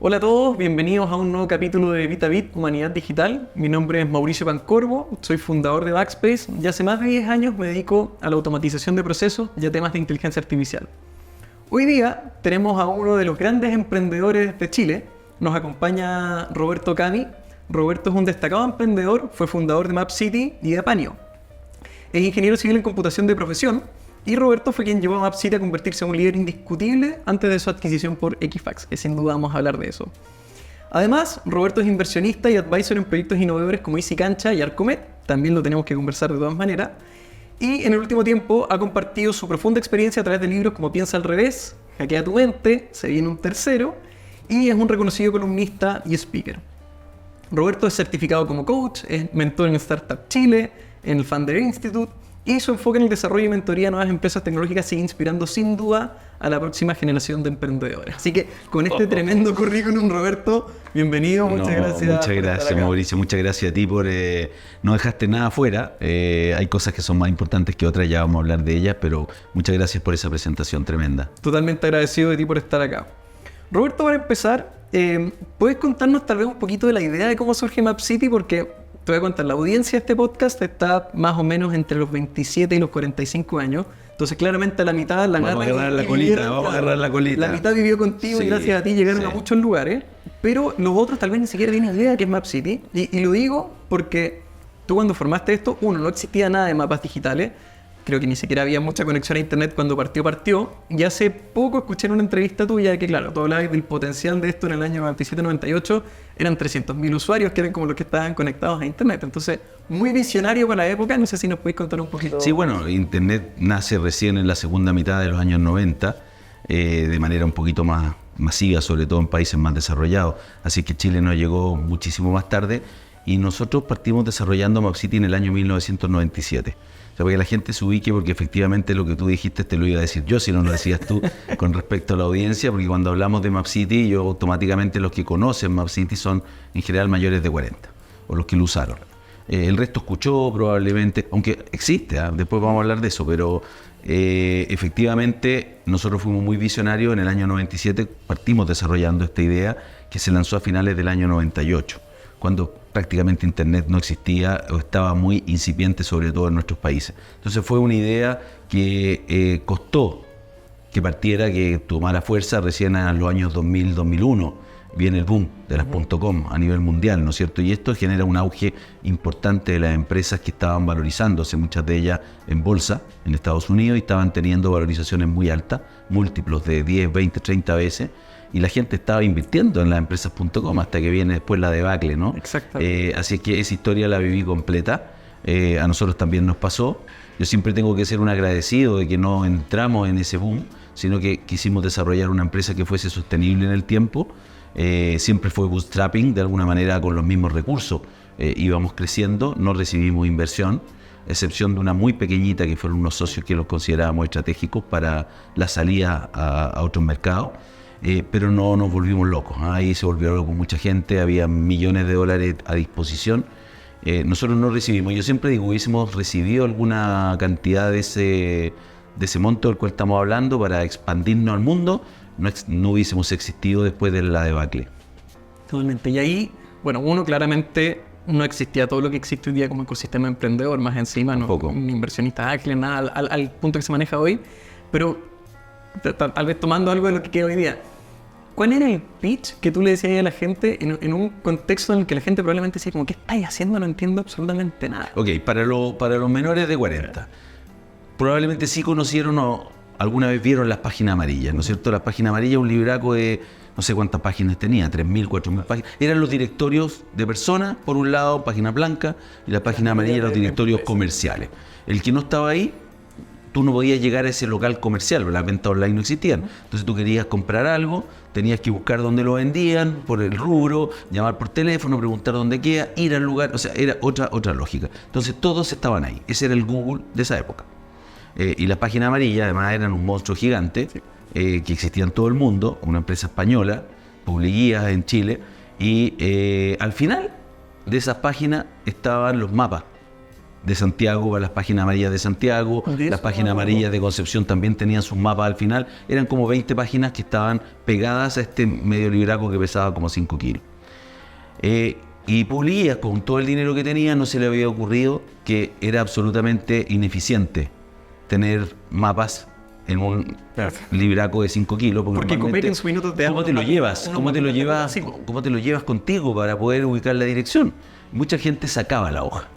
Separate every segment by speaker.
Speaker 1: Hola a todos, bienvenidos a un nuevo capítulo de VitaBit Humanidad Digital. Mi nombre es Mauricio Pancorbo, soy fundador de Backspace y hace más de 10 años me dedico a la automatización de procesos y a temas de inteligencia artificial. Hoy día tenemos a uno de los grandes emprendedores de Chile. Nos acompaña Roberto Cami. Roberto es un destacado emprendedor, fue fundador de MapCity y de Apanio. Es ingeniero civil en computación de profesión y Roberto fue quien llevó a MapCity a convertirse en un líder indiscutible antes de su adquisición por Equifax, que sin duda vamos a hablar de eso. Además, Roberto es inversionista y advisor en proyectos innovadores como Easy Cancha y Arcomet, también lo tenemos que conversar de todas maneras. Y en el último tiempo ha compartido su profunda experiencia a través de libros como Piensa al revés, Hackea tu mente, Se viene un tercero, y es un reconocido columnista y speaker. Roberto es certificado como coach, es mentor en Startup Chile, en el Founder Institute, y su enfoque en el desarrollo y mentoría de nuevas empresas tecnológicas sigue inspirando sin duda a la próxima generación de emprendedores. Así que con este tremendo currículum, Roberto, bienvenido, muchas gracias.
Speaker 2: Muchas gracias, Mauricio, muchas gracias a ti por no dejaste nada afuera. Hay cosas que son más importantes que otras, ya vamos a hablar de ellas, pero muchas gracias por esa presentación tremenda.
Speaker 1: Totalmente agradecido de ti por estar acá. Roberto, para empezar, ¿puedes contarnos tal vez un poquito de la idea de cómo surge MapCity? Porque te voy a contar, la audiencia de este podcast está más o menos entre los 27 y los 45 años. Entonces, claramente a la mitad la
Speaker 2: vamos a agarrar la colita.
Speaker 1: La mitad vivió contigo y gracias a ti llegaron a muchos lugares. Pero los otros tal vez ni siquiera tienen idea de qué es MapCity. Y lo digo porque tú cuando formaste esto, no existía nada de mapas digitales. Creo que ni siquiera había mucha conexión a internet cuando partió. Y hace poco escuché en una entrevista tuya de que, claro, tú hablabas del potencial de esto en el año 97-98. Eran 300.000 usuarios que eran como los que estaban conectados a internet. Entonces, muy visionario para la época. No sé si nos podéis contar un poquito.
Speaker 2: Sí, bueno, internet nace recién en la segunda mitad de los años 90, de manera un poquito más masiva, sobre todo en países más desarrollados. Así que Chile nos llegó muchísimo más tarde y nosotros partimos desarrollando MapCity en el año 1997. O sea, para que la gente se ubique, porque efectivamente lo que tú dijiste te lo iba a decir yo, si no lo decías tú, con respecto a la audiencia, porque cuando hablamos de MapCity, yo automáticamente los que conocen MapCity son en general mayores de 40, o los que lo usaron. El resto escuchó probablemente, aunque existe, después vamos a hablar de eso, pero efectivamente nosotros fuimos muy visionarios. En el año 97 partimos desarrollando esta idea que se lanzó a finales del año 98, cuando prácticamente internet no existía o estaba muy incipiente, sobre todo en nuestros países. Entonces fue una idea que costó que partiera, que tomara fuerza recién en los años 2000-2001. Viene el boom de las .com a nivel mundial, ¿no es cierto? Y esto genera un auge importante de las empresas que estaban valorizándose, muchas de ellas en bolsa en Estados Unidos, y estaban teniendo valorizaciones muy altas, múltiplos de 10, 20, 30 veces. Y la gente estaba invirtiendo en las empresas .com hasta que viene después la debacle, ¿no?
Speaker 1: Exactamente.
Speaker 2: Así que esa historia la viví completa. A nosotros también nos pasó. Yo siempre tengo que ser un agradecido de que no entramos en ese boom, sino que quisimos desarrollar una empresa que fuese sostenible en el tiempo. Siempre fue bootstrapping, de alguna manera con los mismos recursos. Íbamos creciendo, no recibimos inversión, excepción de una muy pequeñita que fueron unos socios que los considerábamos estratégicos para la salida a otros mercados. Pero no nos volvimos locos. Ahí se volvió loco mucha gente, había millones de dólares a disposición. Nosotros no recibimos. Yo siempre digo, hubiésemos recibido alguna cantidad de ese monto del cual estamos hablando para expandirnos al mundo, no hubiésemos existido después de la debacle.
Speaker 1: Totalmente. Y ahí, bueno, claramente no existía todo lo que existe hoy día como ecosistema emprendedor, más encima, no un inversionista ángel, nada al punto que se maneja hoy. Pero tal vez tomando algo de lo que queda hoy día, ¿cuál era el pitch que tú le decías a la gente en un contexto en el que la gente probablemente decía como, ¿qué estáis haciendo? No entiendo absolutamente nada.
Speaker 2: Ok, para los menores de 40, probablemente sí conocieron o alguna vez vieron las páginas amarillas, ¿no es cierto? Las páginas amarillas, un libraco de no sé cuántas páginas tenía, 3.000, 4.000 páginas. Eran los directorios de personas, por un lado, página blanca, y la página amarilla, los directorios comerciales. El que no estaba ahí, tú no podías llegar a ese local comercial, las ventas online no existían. Entonces tú querías comprar algo, tenías que buscar dónde lo vendían, por el rubro, llamar por teléfono, preguntar dónde queda, ir al lugar, o sea, era otra lógica. Entonces todos estaban ahí, ese era el Google de esa época. Y las páginas amarillas además eran un monstruo gigante, que existía en todo el mundo, una empresa española, Publiguías en Chile, y al final de esas páginas estaban los mapas de Santiago para las páginas amarillas de Santiago, las páginas amarillas de Concepción también tenían sus mapas al final, eran como 20 páginas que estaban pegadas a este medio libraco que pesaba como 5 kilos. Y Publias, con todo el dinero que tenía, no se le había ocurrido que era absolutamente ineficiente tener mapas en un libraco de 5 kilos.
Speaker 1: Porque Copec en su minuto te da...
Speaker 2: ¿Cómo te lo llevas? ¿Cómo te lo llevas contigo para poder ubicar la dirección? Mucha gente sacaba la hoja.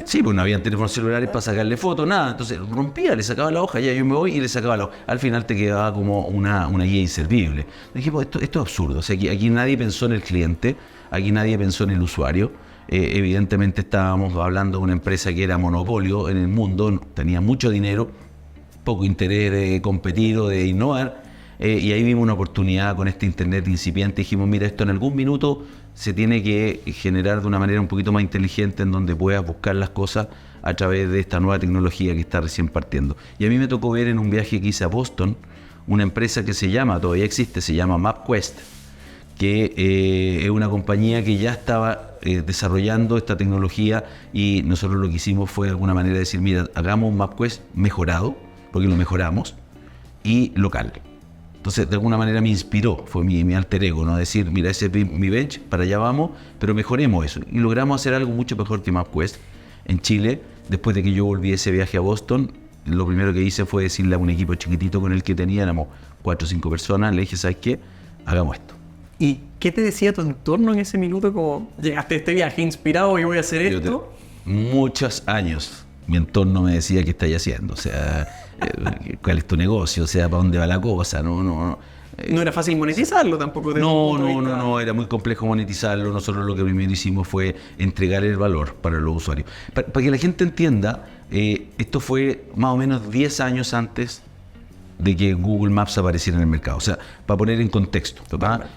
Speaker 2: Sí, pues no habían teléfonos celulares para sacarle fotos, nada. Entonces rompía, le sacaba la hoja, ya yo me voy y le sacaba la hoja. Al final te quedaba como una guía inservible. Dijimos, esto es absurdo. O sea, aquí nadie pensó en el cliente, aquí nadie pensó en el usuario. Evidentemente estábamos hablando de una empresa que era monopolio en el mundo, tenía mucho dinero, poco interés de competir o de innovar. Y ahí vimos una oportunidad con este internet incipiente. Dijimos, mira, esto en algún minuto se tiene que generar de una manera un poquito más inteligente, en donde puedas buscar las cosas a través de esta nueva tecnología que está recién partiendo. Y a mí me tocó ver en un viaje que hice a Boston una empresa que todavía existe, se llama MapQuest, que es una compañía que ya estaba desarrollando esta tecnología, y nosotros lo que hicimos fue de alguna manera decir, mira, hagamos un MapQuest mejorado, porque lo mejoramos, y local. Entonces, de alguna manera me inspiró, fue mi alter ego, ¿no? Decir, mira, ese es mi bench, para allá vamos, pero mejoremos eso. Y logramos hacer algo mucho mejor que MapQuest en Chile. Después de que yo volví ese viaje a Boston, lo primero que hice fue decirle a un equipo chiquitito con el que tenía, éramos 4 o 5 personas, le dije, ¿sabes qué? Hagamos esto.
Speaker 1: ¿Y qué te decía tu entorno en ese minuto? Como llegaste a este viaje inspirado y voy a hacer esto.
Speaker 2: Muchos años mi entorno me decía, ¿qué estáis haciendo? O sea, ¿cuál es tu negocio? O sea, ¿para dónde va la cosa? No
Speaker 1: era fácil monetizarlo tampoco.
Speaker 2: No, era muy complejo monetizarlo. Nosotros lo que primero hicimos fue entregar el valor para los usuarios. Para que la gente entienda, esto fue más o menos 10 años antes de que Google Maps apareciera en el mercado. O sea, para poner en contexto.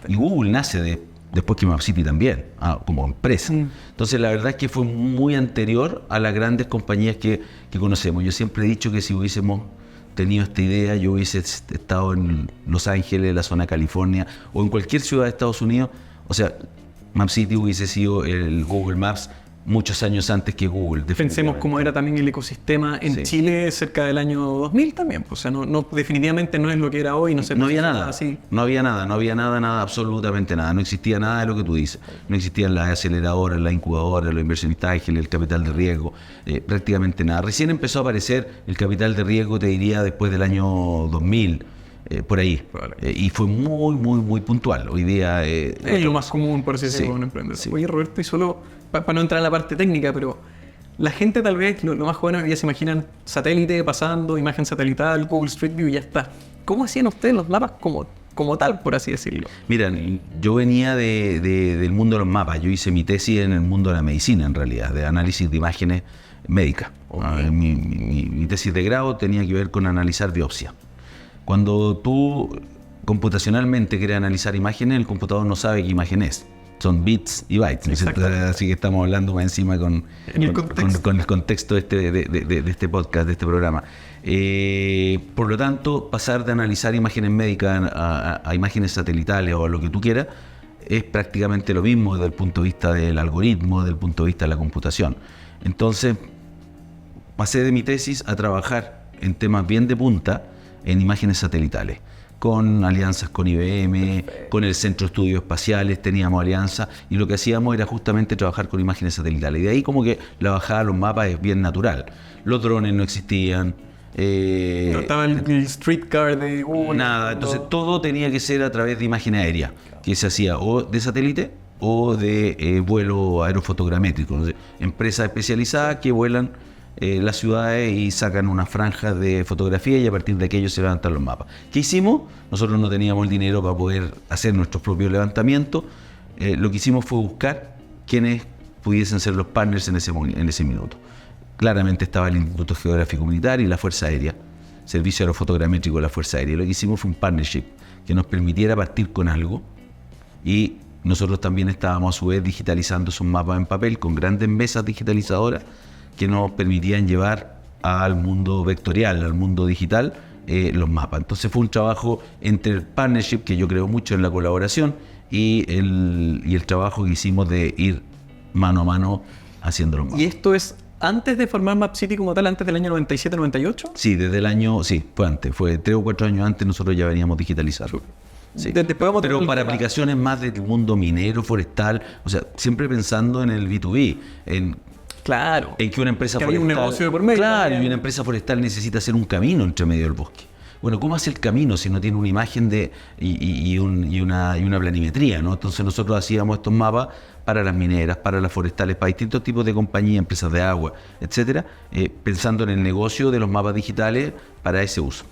Speaker 2: Y Google nace después que MapCity también, como empresa. Entonces la verdad es que fue muy anterior a las grandes compañías que conocemos. Yo siempre he dicho que si hubiésemos tenido esta idea, yo hubiese estado en Los Ángeles, la zona de California, o en cualquier ciudad de Estados Unidos. O sea, MapCity hubiese sido el Google Maps muchos años antes que Google.
Speaker 1: Pensemos cómo era también el ecosistema en Chile cerca del año 2000 también. O sea, definitivamente no es lo que era hoy.
Speaker 2: No había nada, no había nada, absolutamente nada. No existía nada de lo que tú dices. No existían las aceleradoras, las incubadoras, los inversionistas ángeles, el capital de riesgo, prácticamente nada. Recién empezó a aparecer el capital de riesgo, te diría, después del año 2000. Por ahí. Y fue muy puntual. Hoy día...
Speaker 1: es lo más común, por así decirlo, un emprendedor. Sí. Oye, Roberto, y solo para no entrar en la parte técnica, pero la gente tal vez, lo más joven hoy día se imaginan satélite pasando, imagen satelital, Google Street View y ya está. ¿Cómo hacían ustedes los mapas como tal, por así decirlo?
Speaker 2: Mira, yo venía del mundo de los mapas. Yo hice mi tesis en el mundo de la medicina, en realidad, de análisis de imágenes médicas. Okay. Mi tesis de grado tenía que ver con analizar biopsia. Cuando tú computacionalmente quieres analizar imágenes, el computador no sabe qué imagen es. Son bits y bytes. Así que estamos hablando más encima con el contexto de este podcast, de este programa. Por lo tanto, pasar de analizar imágenes médicas a imágenes satelitales o a lo que tú quieras, es prácticamente lo mismo desde el punto de vista del algoritmo, desde el punto de vista de la computación. Entonces, pasé de mi tesis a trabajar en temas bien de punta en imágenes satelitales, con alianzas con IBM, con el Centro de Estudios Espaciales, teníamos alianzas, y lo que hacíamos era justamente trabajar con imágenes satelitales. Y de ahí como que la bajada a los mapas es bien natural. Los drones no existían.
Speaker 1: No estaba el streetcar de Google.
Speaker 2: Nada, entonces todo tenía que ser a través de imagen aérea, que se hacía o de satélite o de vuelo aerofotogramétrico. Entonces, empresas especializadas que vuelan las ciudades y sacan unas franjas de fotografía, y a partir de aquello se levantan los mapas. ¿Qué hicimos? Nosotros no teníamos el dinero para poder hacer nuestros propios levantamientos. Lo que hicimos fue buscar quienes pudiesen ser los partners en ese minuto. Claramente estaba el Instituto Geográfico Militar y la Fuerza Aérea, Servicio Aerofotogramétrico de la Fuerza Aérea. Lo que hicimos fue un partnership que nos permitiera partir con algo, y nosotros también estábamos a su vez digitalizando esos mapas en papel con grandes mesas digitalizadoras que nos permitían llevar al mundo vectorial, al mundo digital, los mapas. Entonces fue un trabajo entre el partnership, que yo creo mucho en la colaboración, y el trabajo que hicimos de ir mano a mano haciendo los mapas.
Speaker 1: ¿Y esto es antes de formar Map City como tal, antes del año 97-98?
Speaker 2: Sí, desde el año, sí, fue antes, fue 3 o 4 años antes nosotros ya veníamos digitalizando. Sí. Pero para aplicaciones más del mundo minero, forestal, o sea, siempre pensando en el B2B,
Speaker 1: claro,
Speaker 2: en que una empresa
Speaker 1: que
Speaker 2: forestal,
Speaker 1: hay un negocio de por medio.
Speaker 2: claro, y una empresa forestal necesita hacer un camino entre medio del bosque. Bueno, ¿cómo hace el camino si no tiene una imagen y una planimetría, ¿no? Entonces nosotros hacíamos estos mapas para las mineras, para las forestales, para distintos tipos de compañías, empresas de agua, etcétera, pensando en el negocio de los mapas digitales para ese uso.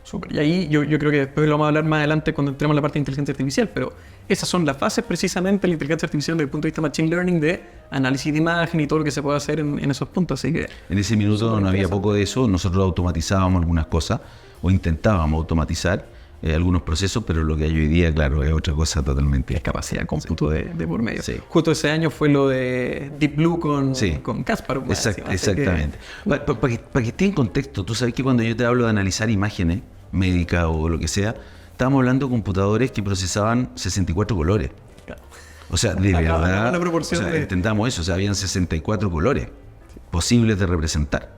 Speaker 1: Súper. Y ahí yo creo que después lo vamos a hablar más adelante cuando entremos en la parte de inteligencia artificial, pero esas son las bases precisamente de la inteligencia artificial desde el punto de vista de Machine Learning, de análisis de imagen y todo lo que se puede hacer en esos puntos. Así que
Speaker 2: en ese minuto no había poco de eso, nosotros automatizábamos algunas cosas o intentábamos automatizar algunos procesos, pero lo que hay hoy día, claro, es otra cosa totalmente.
Speaker 1: es capacidad de cómputo de por medio.
Speaker 2: Sí.
Speaker 1: Justo ese año fue lo de Deep Blue con Caspar.
Speaker 2: Exactamente. Para que esté en contexto, tú sabes que cuando yo te hablo de analizar imágenes médicas o lo que sea, estábamos hablando de computadores que procesaban 64 colores.
Speaker 1: Claro.
Speaker 2: O sea, de verdad,
Speaker 1: la proporción
Speaker 2: intentamos eso, o sea, habían 64 colores posibles de representar.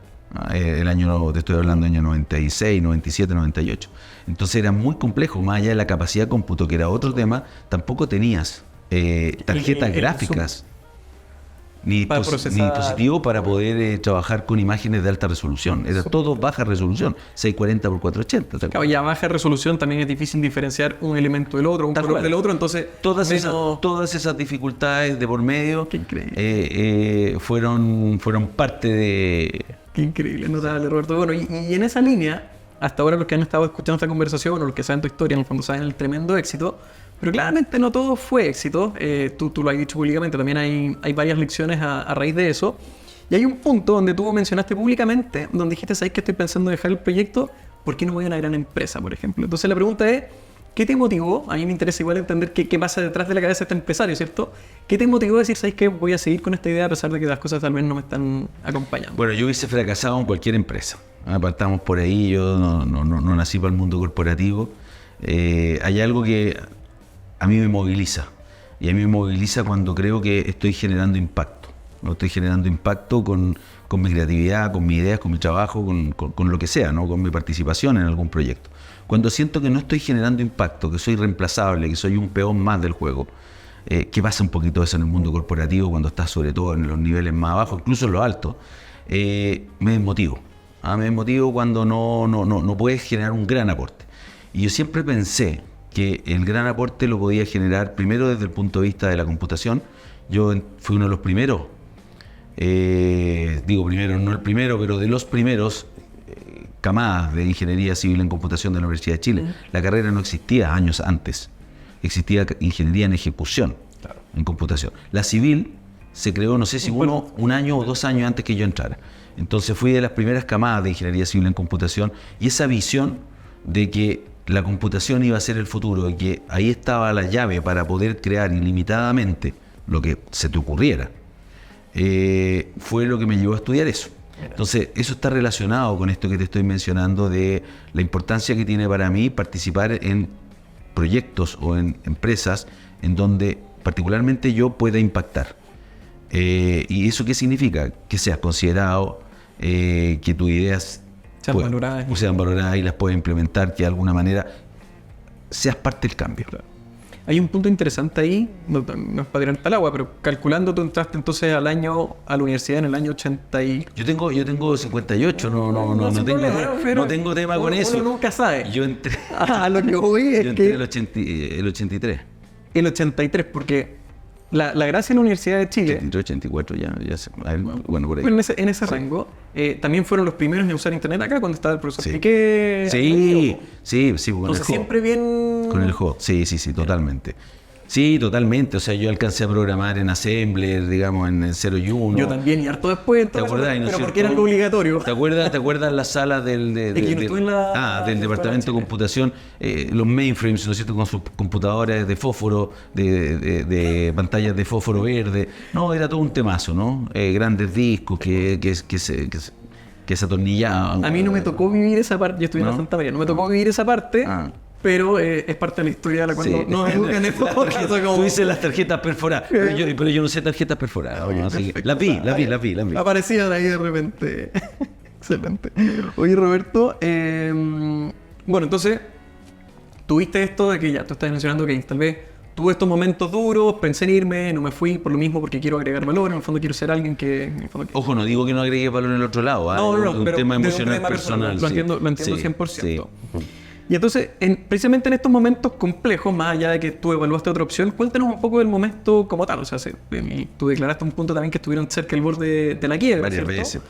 Speaker 2: El año, te estoy hablando del año 96, 97, 98. Entonces era muy complejo, más allá de la capacidad de cómputo, que era otro tema, tampoco tenías tarjetas gráficas ni dispositivo para poder trabajar con imágenes de alta resolución. Era todo baja resolución, 640 por 480.
Speaker 1: Claro, y a baja resolución también es difícil diferenciar un elemento del otro, un color del otro, entonces
Speaker 2: todas esas dificultades de por medio fueron parte de...
Speaker 1: Qué increíble, notable, Roberto. Bueno, y en esa línea, hasta ahora los que han estado escuchando esta conversación o los que saben tu historia, en el fondo saben el tremendo éxito, pero claramente no todo fue éxito. Tú lo has dicho públicamente, también hay varias lecciones a raíz de eso. Y hay un punto donde tú mencionaste públicamente, donde dijiste, ¿sabes que estoy pensando en dejar el proyecto? ¿Por qué no voy a una gran empresa, por ejemplo? Entonces la pregunta es, ¿qué te motivó? A mí me interesa igual entender qué pasa detrás de la cabeza de este empresario, ¿cierto? ¿Qué te motivó a decir, ¿sabes qué? Voy a seguir con esta idea a pesar de que las cosas tal vez no me están acompañando?
Speaker 2: Bueno, yo hubiese fracasado en cualquier empresa. Partamos por ahí, yo no nací para el mundo corporativo. Hay algo que a mí me moviliza. Y a mí me moviliza cuando creo que estoy generando impacto. Estoy generando impacto con mi creatividad, con mis ideas, con mi trabajo, con lo que sea, ¿no? Con mi participación en algún proyecto. Cuando siento que no estoy generando impacto, que soy reemplazable, que soy un peón más del juego, que pasa un poquito eso en el mundo corporativo cuando estás sobre todo en los niveles más bajos, incluso en los altos, me desmotivo. Me desmotivo cuando no puedes generar un gran aporte. Y yo siempre pensé que el gran aporte lo podía generar primero desde el punto de vista de la computación. Yo fui uno de los primeros, digo primero, no el primero, pero de los primeros camadas de ingeniería civil en computación de la Universidad de Chile. La carrera no existía años antes, existía ingeniería en ejecución, en computación. La civil se creó, no sé si un año o 2 años antes que yo entrara. Entonces fui de las primeras camadas de ingeniería civil en computación, y esa visión de que la computación iba a ser el futuro y que ahí estaba la llave para poder crear ilimitadamente lo que se te ocurriera, fue lo que me llevó a estudiar eso. Entonces, eso está relacionado con esto que te estoy mencionando de la importancia que tiene para mí participar en proyectos o en empresas en donde particularmente yo pueda impactar. ¿Y eso qué significa? Que seas considerado, que tus ideas sean valoradas y las puedas implementar, que de alguna manera seas parte del cambio.
Speaker 1: Claro. Hay un punto interesante ahí, no es para tirarte al agua, pero calculando, tú entraste entonces a la universidad en el año 80 y...
Speaker 2: Yo tengo 58, no tengo tema con eso.
Speaker 1: Uno nunca sabe.
Speaker 2: Yo entré...
Speaker 1: lo que voy es
Speaker 2: yo entré el 83.
Speaker 1: El 83, porque la gracia en la Universidad de Chile...
Speaker 2: 84 ya bueno, por ahí.
Speaker 1: Bueno, en ese rango, también fueron los primeros en usar internet acá cuando estaba el profesor
Speaker 2: Piqué. Sí.
Speaker 1: Entonces siempre bien...
Speaker 2: Con el hot, sí, totalmente. Sí, totalmente. O sea, yo alcancé a programar en Assembler, digamos, en el 0 y 1.
Speaker 1: Yo también, y harto después.
Speaker 2: ¿Te acuerdas?
Speaker 1: Pero porque era algo obligatorio.
Speaker 2: ¿Te acuerdas las salas del departamento de computación? Los mainframes, ¿no es cierto? Con sus computadoras de fósforo, de pantallas de fósforo verde. No, era todo un temazo, ¿no? Grandes discos que se atornillaban.
Speaker 1: A mí no me tocó vivir esa parte. Yo estuve en la Santa María. No me tocó vivir esa parte. pero es parte de la historia de la cual
Speaker 2: Sí.
Speaker 1: no educan esto. Porque eso como...
Speaker 2: Tú dices las tarjetas perforadas, pero yo no sé tarjetas perforadas. ¿No? Así que las vi.
Speaker 1: Aparecían ahí de repente. Excelente. Oye, Roberto, bueno, entonces, tuviste esto de que ya tú estás mencionando que tal vez tuve estos momentos duros, pensé en irme, no me fui por lo mismo porque quiero agregar valor, en el fondo quiero ser alguien que... En el fondo,
Speaker 2: Ojo, no digo que no agregue valor en el otro lado,
Speaker 1: no,
Speaker 2: es un
Speaker 1: pero
Speaker 2: tema
Speaker 1: de un
Speaker 2: emocional
Speaker 1: tema
Speaker 2: personal.
Speaker 1: Lo entiendo
Speaker 2: Sí,
Speaker 1: 100%.
Speaker 2: sí.
Speaker 1: Y entonces, precisamente en estos momentos complejos, más allá de que tú evaluaste otra opción, cuéntanos un poco del momento como tal. O sea, tú declaraste un punto también que estuvieron cerca del borde de la quiebra,
Speaker 2: Varias
Speaker 1: ¿cierto?
Speaker 2: veces.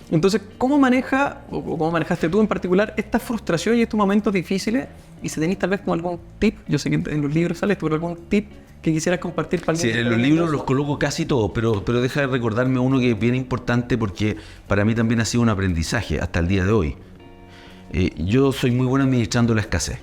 Speaker 1: Entonces, ¿cómo maneja o cómo manejaste tú en particular esta frustración y estos momentos difíciles? Y si tenéis tal vez como algún tip, yo sé que en los libros sales, pero algún tip que quisieras compartir para
Speaker 2: Sí,
Speaker 1: alguien.
Speaker 2: en los libros los coloco casi todos, pero deja de recordarme uno que es bien importante porque para mí también ha sido un aprendizaje hasta el día de hoy. Yo soy muy bueno administrando la escasez.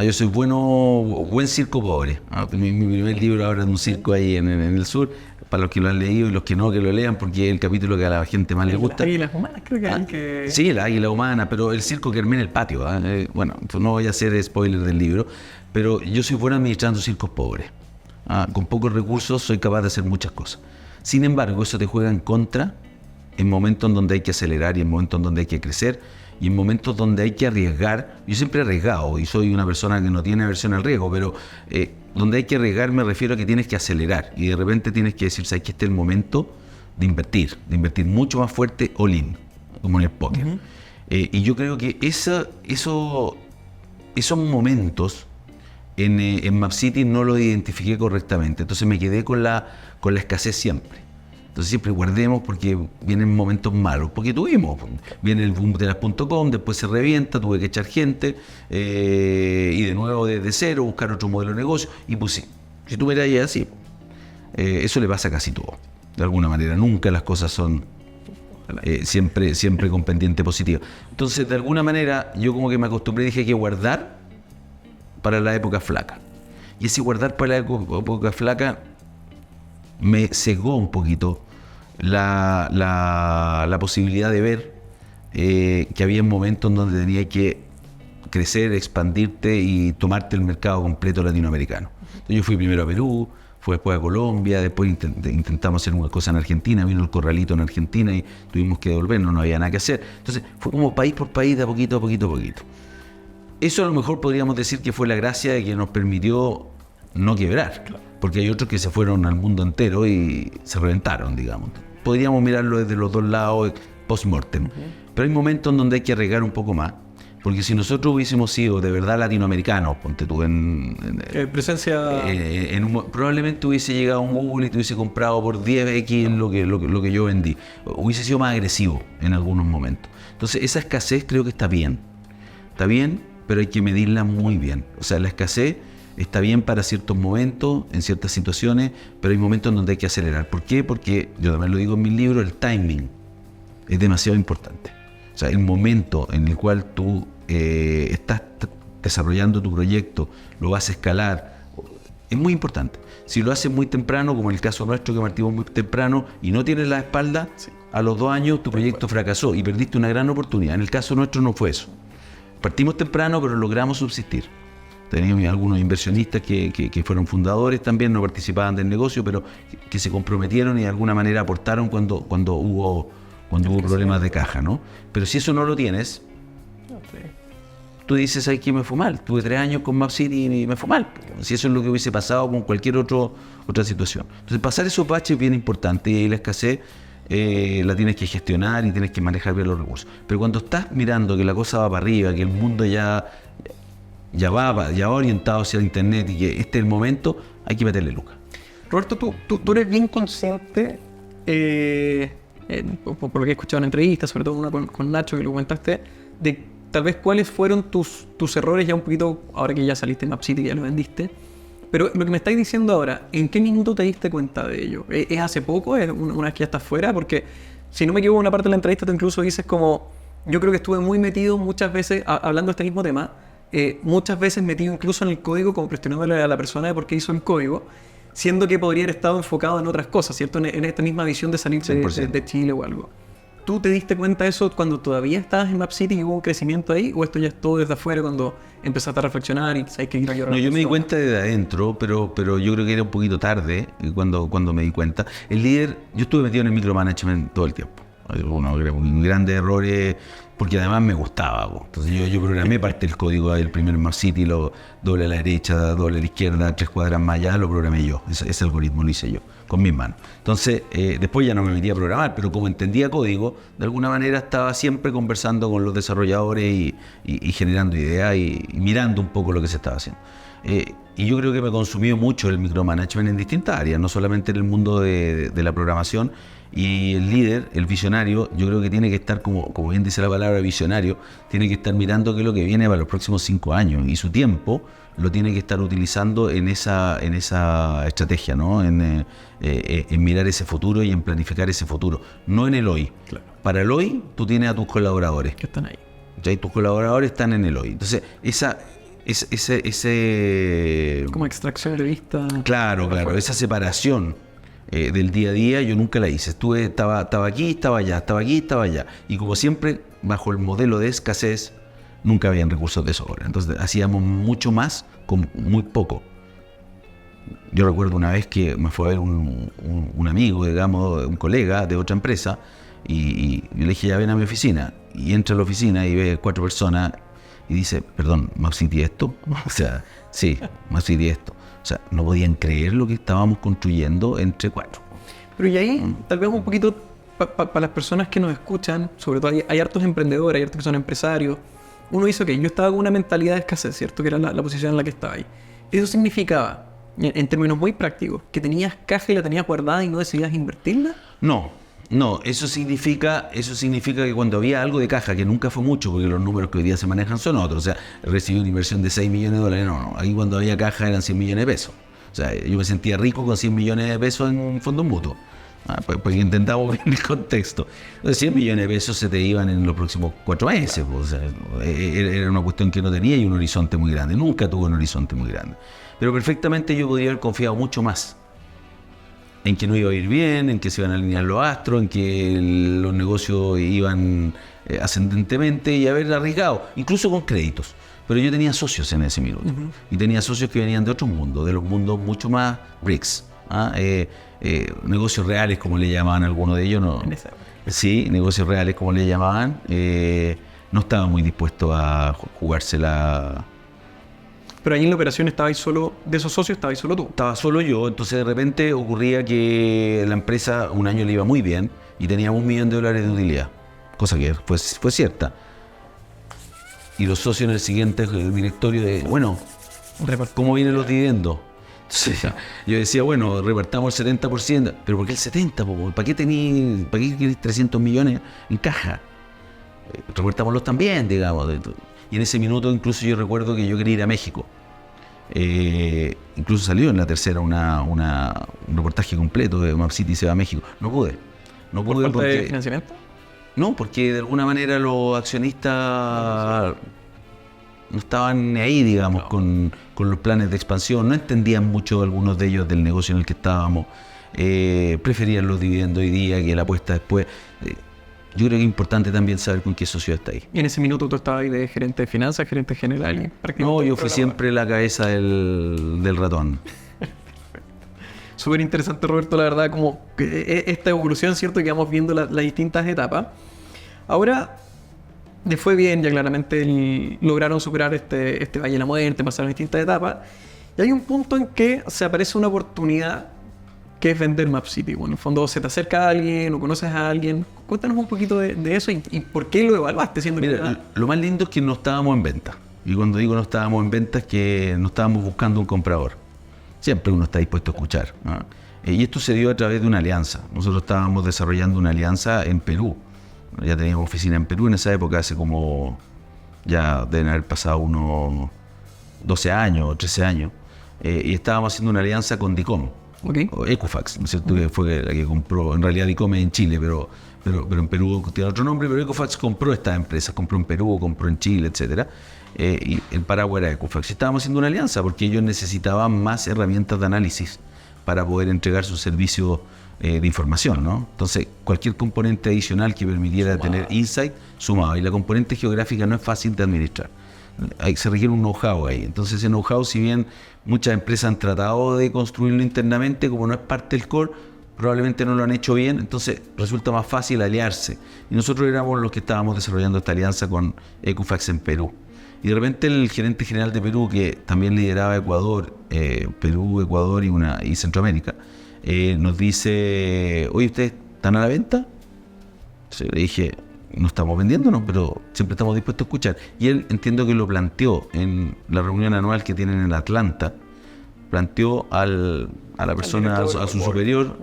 Speaker 2: Yo soy buen circo pobre. Mi primer libro ahora es de un circo ahí en el sur, para los que lo han leído y los que no, que lo lean, porque es el capítulo que a la gente más le gusta.
Speaker 1: Las águilas humanas, creo que hay que...
Speaker 2: Sí, la águila humana, pero el circo que armé en el patio. Bueno, no voy a hacer spoiler del libro, pero yo soy bueno administrando circos pobres. Con pocos recursos soy capaz de hacer muchas cosas. Sin embargo, eso te juega en contra en momentos en donde hay que acelerar y en momentos en donde hay que crecer y en momentos donde hay que arriesgar. Yo siempre he arriesgado y soy una persona que no tiene aversión al riesgo, pero donde hay que arriesgar me refiero a que tienes que acelerar y de repente tienes que decir, ¿sabes que este es el momento de invertir mucho más fuerte all-in, como en el póker? Y yo creo que esos momentos en Map City no los identifiqué correctamente, entonces me quedé con la escasez siempre. Entonces siempre guardemos porque vienen momentos malos, porque viene el boom de las .com, después se revienta, tuve que echar gente y de nuevo desde cero, buscar otro modelo de negocio y pues si tú miras ya así, eso le pasa a casi todo, de alguna manera, nunca las cosas son siempre con pendiente positiva. Entonces de alguna manera yo como que me acostumbré y dije que guardar para la época flaca, y ese guardar para la época flaca me cegó un poquito la posibilidad de ver que había momentos donde tenía que crecer, expandirte y tomarte el mercado completo latinoamericano. Entonces yo fui primero a Perú, fui después a Colombia, después intentamos hacer una cosa en Argentina, vino el corralito en Argentina y tuvimos que devolvernos, no había nada que hacer. Entonces fue como país por país, de a poquito. Eso a lo mejor podríamos decir que fue la gracia de que nos permitió no quebrar. Claro. Porque hay otros que se fueron al mundo entero y se reventaron, digamos. Podríamos mirarlo desde los dos lados post-mortem. Pero hay momentos en donde hay que arriesgar un poco más. Porque si nosotros hubiésemos sido de verdad latinoamericanos, ponte tú
Speaker 1: presencia...
Speaker 2: probablemente hubiese llegado un Google y te hubiese comprado por 10x lo que yo vendí. Hubiese sido más agresivo en algunos momentos. Entonces esa escasez creo que está bien. Está bien, pero hay que medirla muy bien. O sea, la escasez está bien para ciertos momentos, en ciertas situaciones, pero hay momentos en donde hay que acelerar. ¿Por qué? Porque, yo también lo digo en mi libro, el timing es demasiado importante. O sea, el momento en el cual tú estás desarrollando tu proyecto, lo vas a escalar, es muy importante. Si lo haces muy temprano, como en el caso nuestro que partimos muy temprano y no tienes la espalda, sí, a los 2 años tu proyecto fracasó y perdiste una gran oportunidad. En el caso nuestro no fue eso. Partimos temprano, pero logramos subsistir. Teníamos algunos inversionistas que fueron fundadores también, no participaban del negocio, pero que se comprometieron y de alguna manera aportaron cuando hubo problemas de caja, ¿no? Pero si eso no lo tienes, tú dices, ¿sabes qué? Me fue mal. Tuve 3 años con Map City y me fue mal. Si eso es lo que hubiese pasado con cualquier otra situación. Entonces, pasar esos baches es bien importante y ahí la escasez la tienes que gestionar y tienes que manejar bien los recursos. Pero cuando estás mirando que la cosa va para arriba, que el mundo ya va orientado hacia el internet y que este es el momento, hay que meterle lucas.
Speaker 1: Roberto, tú eres bien consciente, por lo que he escuchado en entrevistas, sobre todo una con Nacho que lo comentaste, de tal vez cuáles fueron tus errores ya un poquito, ahora que ya saliste en Map City y ya lo vendiste. Pero lo que me estáis diciendo ahora, ¿en qué minuto te diste cuenta de ello? ¿Es hace poco? ¿Es una vez que ya estás fuera? Porque si no me equivoco, en una parte de la entrevista tú incluso dices como, yo creo que estuve muy metido muchas veces, hablando de este mismo tema, muchas veces metido incluso en el código, como cuestionándole a la persona de por qué hizo el código, siendo que podría haber estado enfocado en otras cosas, ¿cierto? En esta misma visión de salir de Chile o algo. ¿Tú te diste cuenta de eso cuando todavía estabas en Map City y hubo un crecimiento ahí? ¿O esto ya es todo desde afuera cuando empezaste a reflexionar y sabes que ir a llorar?
Speaker 2: No, yo me di cuenta desde adentro, pero yo creo que era un poquito tarde cuando me di cuenta. El líder, yo estuve metido en el micromanagement todo el tiempo. Un grandes errores, porque además me gustaba. Entonces yo programé parte del código del primer Map City, lo doble a la derecha, doble a la izquierda, 3 cuadras más allá, lo programé yo. Ese algoritmo lo hice yo, con mis manos. Entonces, después ya no me metí a programar, pero como entendía código, de alguna manera estaba siempre conversando con los desarrolladores y generando ideas y mirando un poco lo que se estaba haciendo. Y yo creo que me consumió mucho el micromanagement en distintas áreas, no solamente en el mundo de la programación. Y el líder, el visionario, yo creo que tiene que estar, como bien dice la palabra visionario, tiene que estar mirando qué es lo que viene para los próximos 5 años. Y su tiempo lo tiene que estar utilizando en esa estrategia, ¿no? En mirar ese futuro y en planificar ese futuro, no en el hoy.
Speaker 1: Claro.
Speaker 2: Para el hoy, tú tienes a tus colaboradores.
Speaker 1: Que están ahí.
Speaker 2: Ya, y tus colaboradores están en el hoy. Entonces, ese
Speaker 1: como extracción de vista.
Speaker 2: Claro, esa separación del día a día yo nunca la hice. Estaba aquí, estaba allá, estaba aquí, estaba allá. Y como siempre, bajo el modelo de escasez, nunca habían recursos de sobra. Entonces hacíamos mucho más con muy poco. Yo recuerdo una vez que me fue a ver un amigo, digamos, un colega de otra empresa, y le dije, ya ven a mi oficina. Y entra a la oficina y ve 4 personas y dice, perdón, ¿Map City esto? O sea, sí, Map City esto. O sea, no podían creer lo que estábamos construyendo entre 4.
Speaker 1: Pero y ahí, tal vez un poquito, para las personas que nos escuchan, sobre todo hay hartos emprendedores, hay hartos que son empresarios. Uno dice, ok, yo estaba con una mentalidad de escasez, ¿cierto? Que era la posición en la que estaba ahí. Eso significaba, en términos muy prácticos, que tenías caja y la tenías guardada y no decidías invertirla.
Speaker 2: No, eso significa que cuando había algo de caja, que nunca fue mucho, porque los números que hoy día se manejan son otros, o sea, recibí una inversión de 6 millones de dólares, no, ahí cuando había caja eran 100 millones de pesos. O sea, yo me sentía rico con 100 millones de pesos en fondos mutuos. Pues intentamos ver el contexto. Entonces 100 millones de pesos se te iban en los próximos 4 meses. Pues, o sea, era una cuestión que no tenía y un horizonte muy grande. Nunca tuve un horizonte muy grande. Pero perfectamente yo podría haber confiado mucho más en que no iba a ir bien, en que se iban a alinear los astros, en que los negocios iban ascendentemente y haber arriesgado, incluso con créditos. Pero yo tenía socios en ese minuto. Y tenía socios que venían de otros mundos, de los mundos mucho más bricks. Negocios reales, como le llamaban algunos de ellos. No, sí, negocios reales, como le llamaban. No estaban muy dispuestos a jugársela.
Speaker 1: Pero ahí en la operación estabais solo, de esos socios estabais solo tú.
Speaker 2: Estaba solo yo, entonces de repente ocurría que la empresa un año le iba muy bien y teníamos $1 millón de utilidad, cosa que fue cierta. Y los socios en el siguiente directorio de, bueno, ¿cómo vienen los dividendos? Entonces, yo decía, bueno, repartamos el 70%, pero ¿por qué el 70%? ¿Para qué querés 300 millones en caja? Repartámoslos también, digamos. Y en ese minuto incluso yo recuerdo que yo quería ir a México. Incluso salió en La Tercera un reportaje completo de Map City se va a México. No pude
Speaker 1: ¿Por falta de financiamiento?
Speaker 2: No, porque de alguna manera los accionistas no estaban ahí, digamos, con los planes de expansión. No entendían mucho algunos de ellos del negocio en el que estábamos. Preferían los dividendos hoy día que la apuesta después. Yo creo que es importante también saber con qué socio está ahí.
Speaker 1: Y en ese minuto tú estabas ahí de gerente de finanzas, gerente general.
Speaker 2: No, yo fui siempre la cabeza del ratón.
Speaker 1: Súper interesante, Roberto, la verdad, como esta evolución, ¿cierto? Que vamos viendo las distintas etapas. Ahora, les fue bien, ya claramente lograron superar este Valle de la Muerte, pasaron distintas etapas. Y hay un punto en que se aparece una oportunidad que es vender Map City. Bueno, en el fondo se te acerca a alguien o conoces a alguien. Cuéntanos un poquito de eso y por qué lo evaluaste.
Speaker 2: Mira, lo más lindo es que no estábamos en venta. Y cuando digo no estábamos en venta es que no estábamos buscando un comprador. Siempre uno está dispuesto a escuchar, ¿no? Y esto se dio a través de una alianza. Nosotros estábamos desarrollando una alianza en Perú. Ya teníamos oficina en Perú en esa época, hace como... ya deben haber pasado unos 12 años o 13 años. Y estábamos haciendo una alianza con Dicom.
Speaker 1: Okay.
Speaker 2: O Equifax, ¿no es cierto? Que fue la que compró, en realidad Dicom es en Chile, pero en Perú tiene otro nombre, pero Equifax compró estas empresas, compró en Perú, compró en Chile, etcétera. Y el paraguas era Equifax. Y estábamos haciendo una alianza porque ellos necesitaban más herramientas de análisis para poder entregar sus servicios de información, ¿no? Entonces, cualquier componente adicional que permitiera tener insight, sumado. Y la componente geográfica no es fácil de administrar. Se requiere un know-how ahí. Entonces, ese know-how, si bien muchas empresas han tratado de construirlo internamente, como no es parte del core, probablemente no lo han hecho bien, entonces resulta más fácil aliarse. Y nosotros éramos los que estábamos desarrollando esta alianza con Equifax en Perú. Y de repente el gerente general de Perú, que también lideraba Ecuador, Perú, Ecuador y Centroamérica, nos dice: oye, ¿ustedes están a la venta? Entonces le dije: no estamos vendiéndonos, pero siempre estamos dispuestos a escuchar. Y él, entiendo que lo planteó en la reunión anual que tienen en Atlanta, planteó a la persona, a su superior,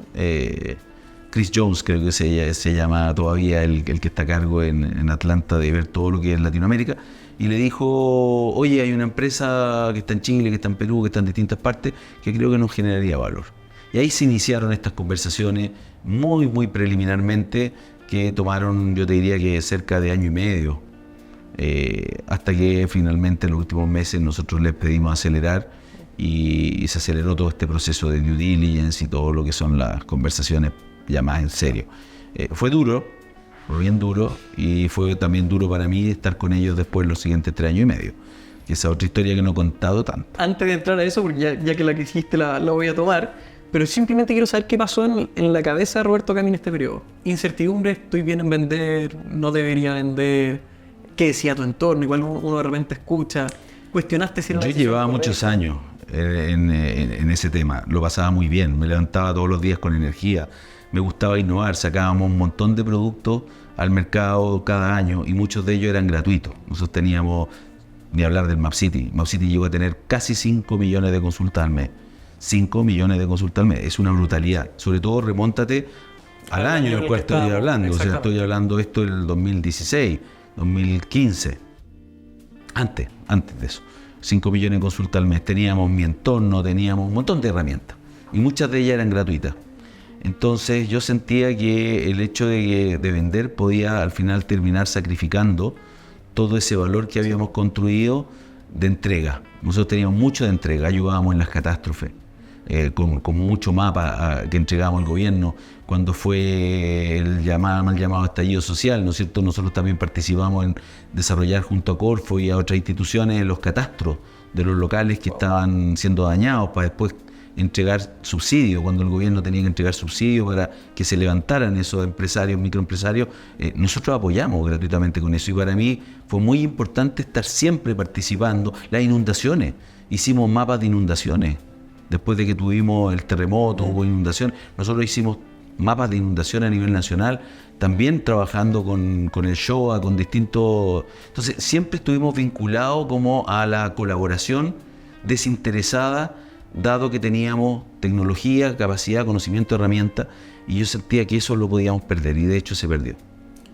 Speaker 2: Chris Jones, creo que se llama todavía el que está a cargo en Atlanta de ver todo lo que es Latinoamérica, y le dijo: oye, hay una empresa que está en Chile, que está en Perú, que está en distintas partes, que creo que nos generaría valor. Y ahí se iniciaron estas conversaciones muy, muy preliminarmente, que tomaron, yo te diría que cerca de año y medio, hasta que finalmente en los últimos meses nosotros les pedimos acelerar y se aceleró todo este proceso de due diligence y todo lo que son las conversaciones ya más en serio. Fue duro, fue bien duro, y fue también duro para mí estar con ellos después los siguientes 3 años y medio. Y esa otra historia que no he contado tanto.
Speaker 1: Antes de entrar a eso, porque ya que la que hiciste la voy a tomar, pero simplemente quiero saber qué pasó en la cabeza de Roberto Camín en este periodo. Incertidumbre, estoy bien en vender, no debería vender, qué decía tu entorno, igual uno de repente escucha, cuestionaste si era
Speaker 2: Yo llevaba muchos años en ese tema, lo pasaba muy bien, me levantaba todos los días con energía, me gustaba innovar, sacábamos un montón de productos al mercado cada año y muchos de ellos eran gratuitos. Nosotros teníamos, ni hablar del MapCity, MapCity llegó a tener casi 5 millones de consultas al mes. 5 millones de consultas al mes, es una brutalidad. Sobre todo remóntate al año del cual estoy hablando, o sea, estoy hablando esto del 2016, 2015, antes de eso. 5 millones de consultas al mes, teníamos mi entorno, teníamos un montón de herramientas y muchas de ellas eran gratuitas. Entonces yo sentía que el hecho de vender podía al final terminar sacrificando todo ese valor que habíamos construido de entrega. Nosotros teníamos mucho de entrega, ayudábamos en las catástrofes, con mucho mapa que entregábamos al gobierno. Cuando fue el mal llamado estallido social, ¿no es cierto? Nosotros también participamos en desarrollar junto a Corfo y a otras instituciones los catastros de los locales que estaban siendo dañados, para después entregar subsidios, cuando el gobierno tenía que entregar subsidios para que se levantaran esos empresarios, microempresarios. Nosotros apoyamos gratuitamente con eso, y para mí fue muy importante estar siempre participando. Las inundaciones, hicimos mapas de inundaciones, después de que tuvimos el terremoto, hubo inundación, nosotros hicimos mapas de inundación a nivel nacional, también trabajando con el SHOA, con distintos. Entonces siempre estuvimos vinculados como a la colaboración desinteresada, dado que teníamos tecnología, capacidad, conocimiento, herramientas, y yo sentía que eso lo podíamos perder, y de hecho se perdió.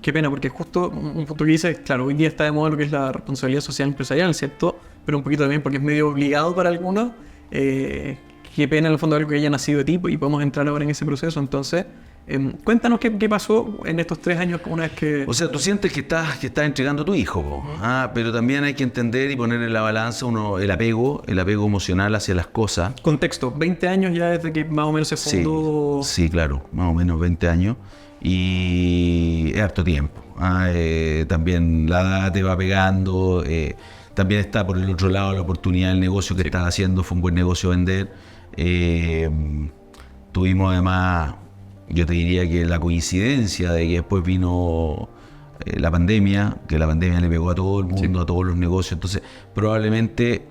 Speaker 1: Qué pena, porque justo un punto que dices, claro, hoy día está de moda lo que es la responsabilidad social empresarial, ¿cierto? Pero un poquito también porque es medio obligado para algunos. Qué pena en el fondo algo que haya nacido de ti, y podemos entrar ahora en ese proceso. Entonces, cuéntanos qué pasó en estos 3 años una vez que...
Speaker 2: O sea, tú sientes que estás entregando a tu hijo, pero también hay que entender y poner en la balanza el apego emocional hacia las cosas.
Speaker 1: Contexto, 20 años ya desde que más o menos se fundó...
Speaker 2: Sí, claro, más o menos 20 años, y es harto tiempo. También la edad te va pegando, también está por el otro lado la oportunidad del negocio que estás haciendo, fue un buen negocio vender. Tuvimos además, yo te diría que la coincidencia de que después vino la pandemia, que la pandemia le pegó a todo el mundo, a todos los negocios. Entonces probablemente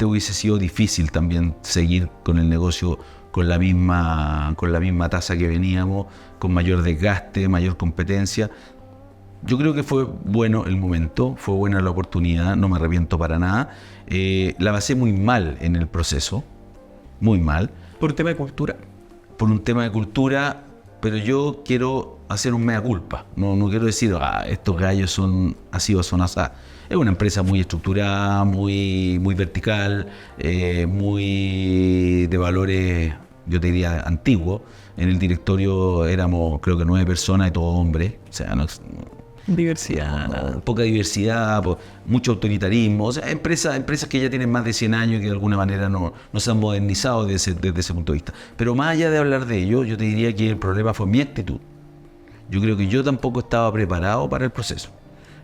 Speaker 2: hubiese sido difícil también seguir con el negocio con la misma tasa que veníamos, con mayor desgaste, mayor competencia. Yo creo que fue bueno el momento, fue buena la oportunidad, no me arrepiento para nada. La pasé muy mal en el proceso, muy mal.
Speaker 1: ¿Por un tema de cultura?
Speaker 2: Por un tema de cultura, pero yo quiero hacer un mea culpa. No quiero decir, estos gallos son así o son así. Es una empresa muy estructurada, muy vertical, muy de valores, yo te diría, antiguos. En el directorio éramos, creo que 9 personas y todos hombres. O sea,
Speaker 1: Diversidad.
Speaker 2: Poca diversidad, mucho autoritarismo. O sea, empresas que ya tienen más de 100 años y que de alguna manera no se han modernizado desde ese punto de vista. Pero más allá de hablar de ello, yo te diría que el problema fue mi actitud. Yo creo que yo tampoco estaba preparado para el proceso.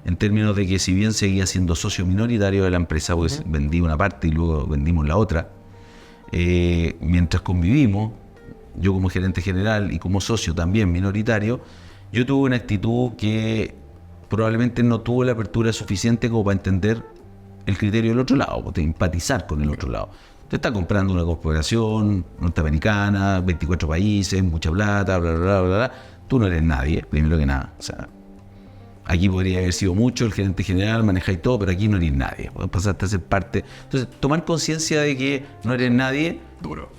Speaker 2: En términos de que si bien seguía siendo socio minoritario de la empresa, pues vendí una parte y luego vendimos la otra, mientras convivimos, yo como gerente general y como socio también minoritario, yo tuve una actitud que probablemente no tuvo la apertura suficiente como para entender el criterio del otro lado, de empatizar con el otro lado. Te está comprando una corporación norteamericana, 24 países, mucha plata, bla, bla, bla, bla, bla. Tú no eres nadie, primero que nada. O sea, aquí podría haber sido mucho el gerente general, manejáis todo, pero aquí no eres nadie. Pasaste a ser parte. Entonces, tomar conciencia de que no eres nadie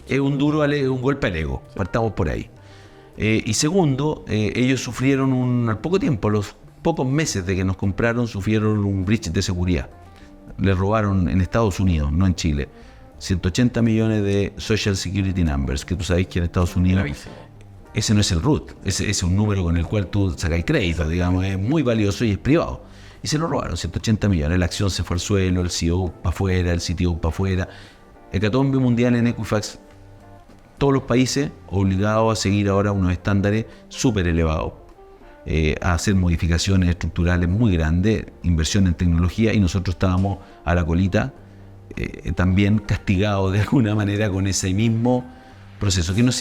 Speaker 2: es un golpe al ego. Partamos por ahí. Y segundo, ellos sufrieron al poco tiempo, a los pocos meses de que nos compraron, sufrieron un breach de seguridad. Les robaron en Estados Unidos, no en Chile, 180 millones de Social Security Numbers, que tú sabes que en Estados Unidos ese no es el root, ese es un número con el cual tú sacas crédito, digamos, es muy valioso y es privado. Y se lo robaron, 180 millones, la acción se fue al suelo, el CEO para afuera, el CTO para afuera. Hecatombe mundial en Equifax, todos los países obligados a seguir ahora unos estándares súper elevados, a hacer modificaciones estructurales muy grandes, inversión en tecnología, y nosotros estábamos a la colita, también castigados de alguna manera con ese mismo proceso, que no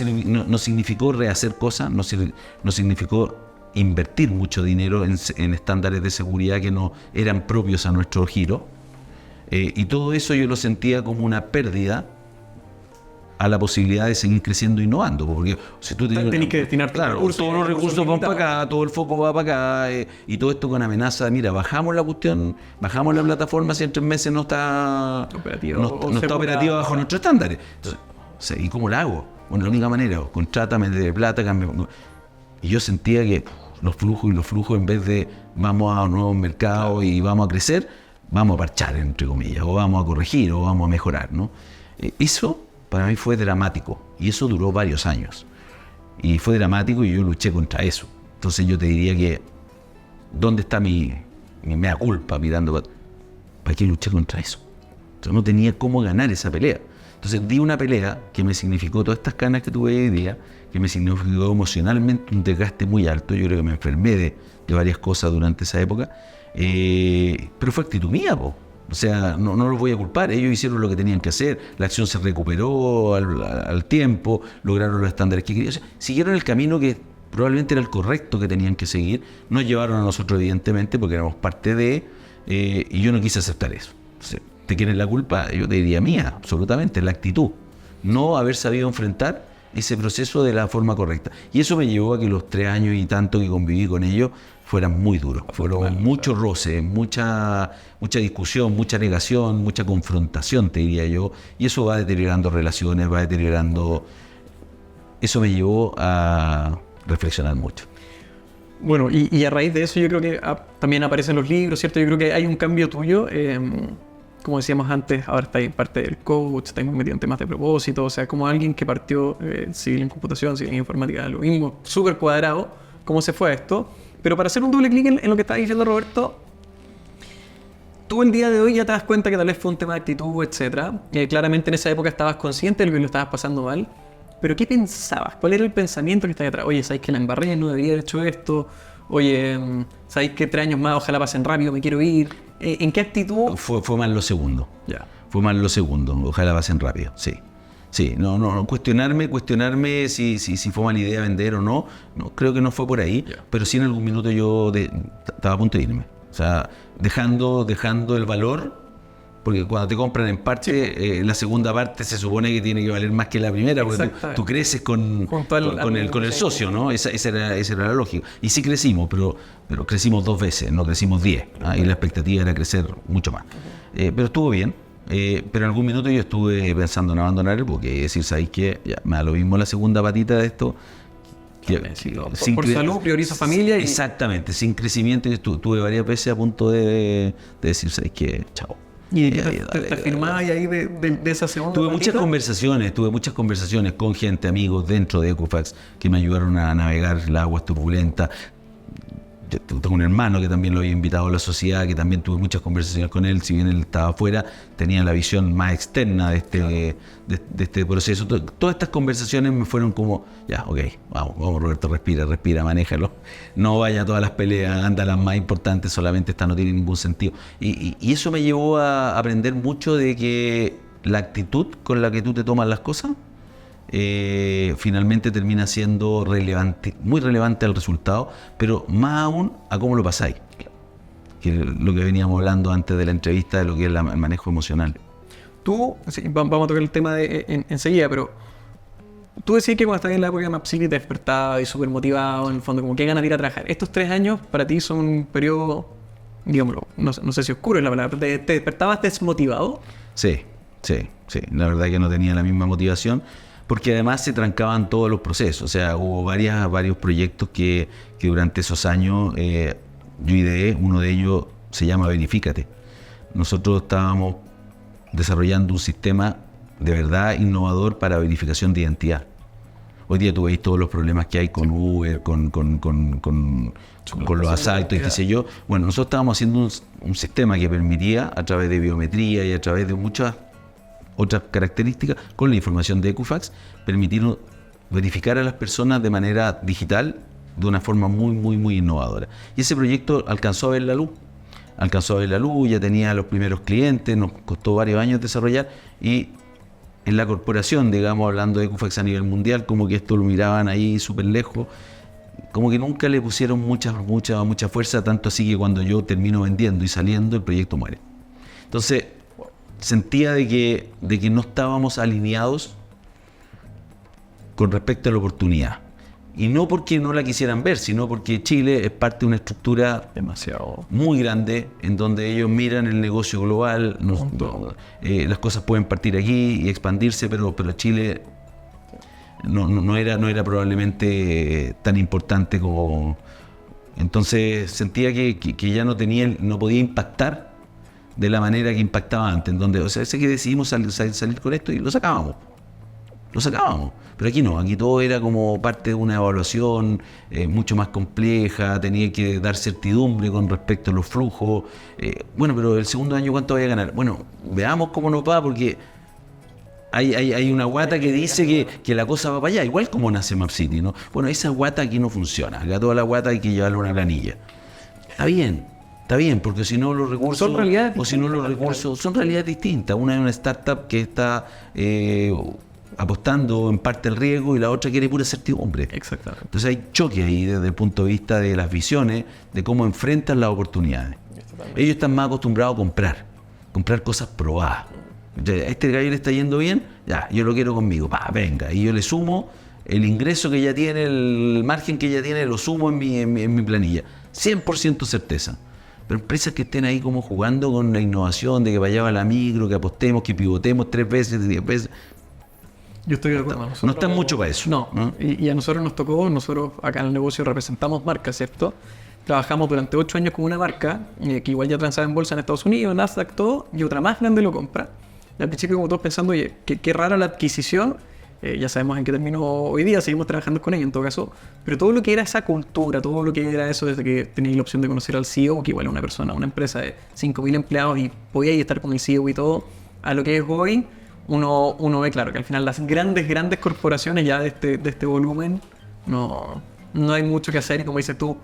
Speaker 2: significó rehacer cosas, no significó invertir mucho dinero en estándares de seguridad que no eran propios a nuestro giro, y todo eso yo lo sentía como una pérdida a la posibilidad de seguir creciendo e innovando, porque si tú
Speaker 1: tenés que destinar
Speaker 2: todos los recursos van para acá, todo el foco va para acá, y todo esto con amenaza, mira, bajamos la cuestión, bajamos la plataforma si en 3 meses no está operativa bajo nuestros estándares. Entonces, ¿y cómo la hago? Bueno, la única manera, contrátame de plata, cambio. Y yo sentía que los flujos, en vez de vamos a nuevos mercados y vamos a crecer, vamos a parchar, entre comillas, o vamos a corregir, o vamos a mejorar, ¿no? Eso para mí fue dramático, y eso duró varios años. Y fue dramático y yo luché contra eso. Entonces yo te diría que, ¿dónde está mi mea culpa mirando? ¿Para qué luché contra eso? Yo no tenía cómo ganar esa pelea. Entonces di una pelea que me significó todas estas canas que tuve hoy día, que me significó emocionalmente un desgaste muy alto. Yo creo que me enfermé de varias cosas durante esa época, pero fue actitud mía, po. O sea, no los voy a culpar, ellos hicieron lo que tenían que hacer, la acción se recuperó al tiempo, lograron los estándares que querían, o sea, siguieron el camino que probablemente era el correcto que tenían que seguir, nos llevaron a nosotros evidentemente porque éramos parte de, y yo no quise aceptar eso. O sea, ¿te quieren la culpa? Yo te diría mía, absolutamente, la actitud, no haber sabido enfrentar ese proceso de la forma correcta. Y eso me llevó a que los 3 años y tanto que conviví con ellos fueran muy duros. Fueron mucho roce, mucha discusión, mucha negación, mucha confrontación, te diría yo. Y eso va deteriorando relaciones, va deteriorando... Eso me llevó a reflexionar mucho.
Speaker 1: Bueno, y a raíz de eso yo creo que también aparecen los libros, ¿cierto? Yo creo que hay un cambio tuyo. Como decíamos antes, ahora estáis parte del coach, estáis muy metido en temas de propósito, o sea, como alguien que partió civil en computación, civil en informática, lo mismo, súper cuadrado, cómo se fue esto. Pero para hacer un doble clic en lo que estaba diciendo Roberto, tú el día de hoy ya te das cuenta que tal vez fue un tema de actitud, etc. Claramente en esa época estabas consciente de lo que lo estabas pasando mal, pero ¿qué pensabas? ¿Cuál era el pensamiento que estaba detrás? Oye, ¿sabéis que la embarré? No debería haber hecho esto. Oye, ¿sabéis que 3 años más ojalá pasen rápido? Me quiero ir. ¿En qué actitud?
Speaker 2: Fue más lo segundo.
Speaker 1: Ya.
Speaker 2: Fue más lo segundo. Ojalá pasen rápido, sí. Sí, no, cuestionarme si fue mala idea vender o no, creo que no fue por ahí, pero sí en algún minuto yo estaba a punto de irme. O sea, dejando el valor, porque cuando te compran en parte, la segunda parte se supone que tiene que valer más que la primera, porque tú creces con el socio, ¿no? Esa era la lógica. Y sí crecimos, pero crecimos 2 veces, no crecimos 10, y la expectativa era crecer mucho más. Pero estuvo bien. Pero en algún minuto yo estuve pensando en abandonar el buque y decir, ¿sabes qué? Ya, me da lo mismo la segunda patita de esto.
Speaker 1: Por salud, priorizo familia.
Speaker 2: Exactamente, sin crecimiento. Estuve varias veces a punto de decir, ¿sabes qué? Chao.
Speaker 1: ¿Y te afirmabas ahí de esa segunda
Speaker 2: Tuve
Speaker 1: patita?
Speaker 2: muchas conversaciones con gente, amigos dentro de Equifax, que me ayudaron a navegar las aguas turbulentas. yo tengo un hermano que también lo había invitado a la sociedad, que también tuve muchas conversaciones con él, si bien él estaba afuera, tenía la visión más externa de este proceso. Todas estas conversaciones me fueron como, ya, ok, vamos Roberto, respira, manéjalo. No vaya a todas las peleas, anda a las más importantes, solamente esta no tiene ningún sentido. Y eso me llevó a aprender mucho de que la actitud con la que tú te tomas las cosas finalmente termina siendo relevante, muy relevante al resultado, pero más aún a cómo lo pasáis, que es lo que veníamos hablando antes de la entrevista de lo que es el manejo emocional.
Speaker 1: Tú, sí, vamos a tocar el tema enseguida, pero tú decís que cuando estabas en la época de Map City te despertabas y súper motivado, en el fondo, como que ganas de ir a trabajar. Estos 3 años para ti son un periodo, digámoslo, no sé si oscuro es la palabra, ¿te despertabas desmotivado?
Speaker 2: Sí, la verdad que no tenía la misma motivación, porque además se trancaban todos los procesos. O sea, hubo varios proyectos que durante esos años yo ideé. Uno de ellos se llama Verifícate. Nosotros estábamos desarrollando un sistema de verdad innovador para verificación de identidad. Hoy día tú veis todos los problemas que hay con Uber, con los asaltos y qué sé yo. Bueno, nosotros estábamos haciendo un sistema que permitía, a través de biometría y a través de muchas otras características, con la información de Equifax, permitirnos verificar a las personas de manera digital de una forma muy innovadora. Y ese proyecto alcanzó a ver la luz. Ya tenía los primeros clientes, nos costó varios años desarrollar, y en la corporación, digamos, hablando de Equifax a nivel mundial, como que esto lo miraban ahí súper lejos, como que nunca le pusieron mucha fuerza, tanto así que cuando yo termino vendiendo y saliendo, el proyecto muere. Entonces sentía de que no estábamos alineados con respecto a la oportunidad. Y no porque no la quisieran ver, sino porque Chile es parte de una estructura demasiado muy grande, en donde ellos miran el negocio global, las cosas pueden partir aquí y expandirse, pero Chile no era probablemente tan importante como... Entonces sentía que ya no podía impactar de la manera que impactaba antes, en donde, o sea, sé que decidimos salir con esto y lo sacábamos, pero aquí no, aquí todo era como parte de una evaluación mucho más compleja, tenía que dar certidumbre con respecto a los flujos. Bueno, pero el segundo año, ¿cuánto voy a ganar? Bueno, veamos cómo nos va, porque hay una guata que dice que la cosa va para allá, igual como nace Map City, ¿no? Bueno, esa guata aquí no funciona, acá toda la guata hay que llevarle una planilla. Está bien, porque si no los recursos
Speaker 1: son realidades
Speaker 2: son realidades distintas. Una es una startup que está apostando en parte el riesgo, y la otra quiere pura certidumbre.
Speaker 1: Exactamente.
Speaker 2: Entonces hay choque ahí desde el punto de vista de las visiones, de cómo enfrentan las oportunidades. Ellos están más acostumbrados a comprar cosas probadas. A este gallo le está yendo bien, ya, yo lo quiero conmigo, venga, y yo le sumo el ingreso que ya tiene, el margen que ya tiene, lo sumo en mi planilla. 100% certeza. Pero empresas que estén ahí como jugando con la innovación, de que vaya a la micro, que apostemos, que pivotemos 3 veces, 10 veces.
Speaker 1: Yo estoy de acuerdo.
Speaker 2: No están mucho para eso.
Speaker 1: No. Y a nosotros nos tocó, nosotros acá en el negocio representamos marcas, ¿cierto? Trabajamos durante 8 años con una marca que igual ya transaba en bolsa en Estados Unidos, Nasdaq, todo, y otra más grande lo compra. Y al principio, como todos pensando, oye, qué rara la adquisición. Ya sabemos en qué terminó hoy día, seguimos trabajando con ella en todo caso, pero todo lo que era esa cultura, todo lo que era eso, desde que teníais la opción de conocer al CEO, que igual es una persona, una empresa de 5.000 empleados y podíais estar con el CEO y todo, a lo que es hoy, uno ve claro que al final las grandes corporaciones ya de este volumen no hay mucho que hacer, y como dices tú,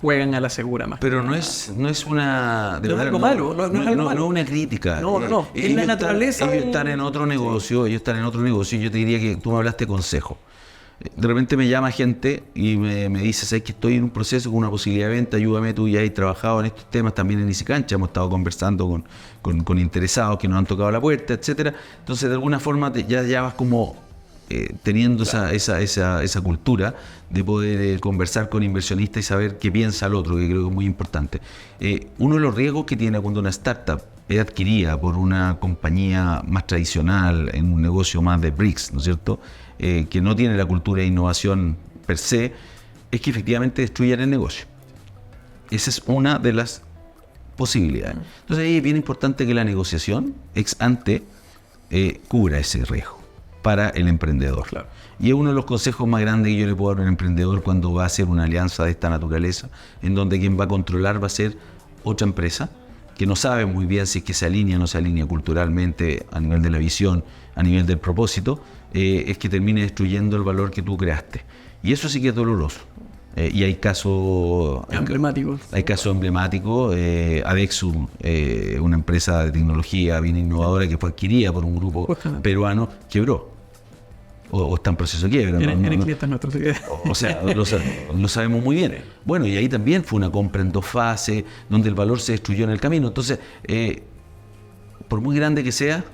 Speaker 1: juegan a la segura más.
Speaker 2: Pero no es una...
Speaker 1: No es algo malo, no es algo malo.
Speaker 2: No una crítica.
Speaker 1: No. Es la naturaleza.
Speaker 2: Ellos están en otro negocio, y yo te diría que tú me hablaste de consejo. De repente me llama gente y me dice, ¿sabes que estoy en un proceso con una posibilidad de venta? Ayúdame, tú ya has trabajado en estos temas también en Easy Cancha, hemos estado conversando con interesados que nos han tocado la puerta, etcétera. Entonces, de alguna forma ya vas como teniendo esa cultura de poder conversar con inversionistas y saber qué piensa el otro, que creo que es muy importante. Uno de los riesgos que tiene cuando una startup es adquirida por una compañía más tradicional, en un negocio más de bricks, ¿no es cierto?, que no tiene la cultura de innovación per se, es que efectivamente destruyan el negocio. Esa es una de las posibilidades. Entonces ahí es bien importante que la negociación ex ante cubra ese riesgo. para el emprendedor.
Speaker 1: Claro.
Speaker 2: Y es uno de los consejos más grandes que yo le puedo dar a un emprendedor cuando va a hacer una alianza de esta naturaleza, en donde quien va a controlar va a ser otra empresa, que no sabe muy bien si es que se alinea o no se alinea culturalmente a nivel de la visión, a nivel del propósito, es que termine destruyendo el valor que tú creaste. Y eso sí que es doloroso. Y hay casos
Speaker 1: emblemáticos.
Speaker 2: Hay casos emblemáticos. Adexum, una empresa de tecnología bien innovadora que fue adquirida por un grupo peruano, quebró. O está en proceso de quiebra.
Speaker 1: Clientes nuestros.
Speaker 2: O sea, lo sabemos muy bien. Bueno, y ahí también fue una compra en 2 fases, donde el valor se destruyó en el camino. Entonces, por muy grande que sea,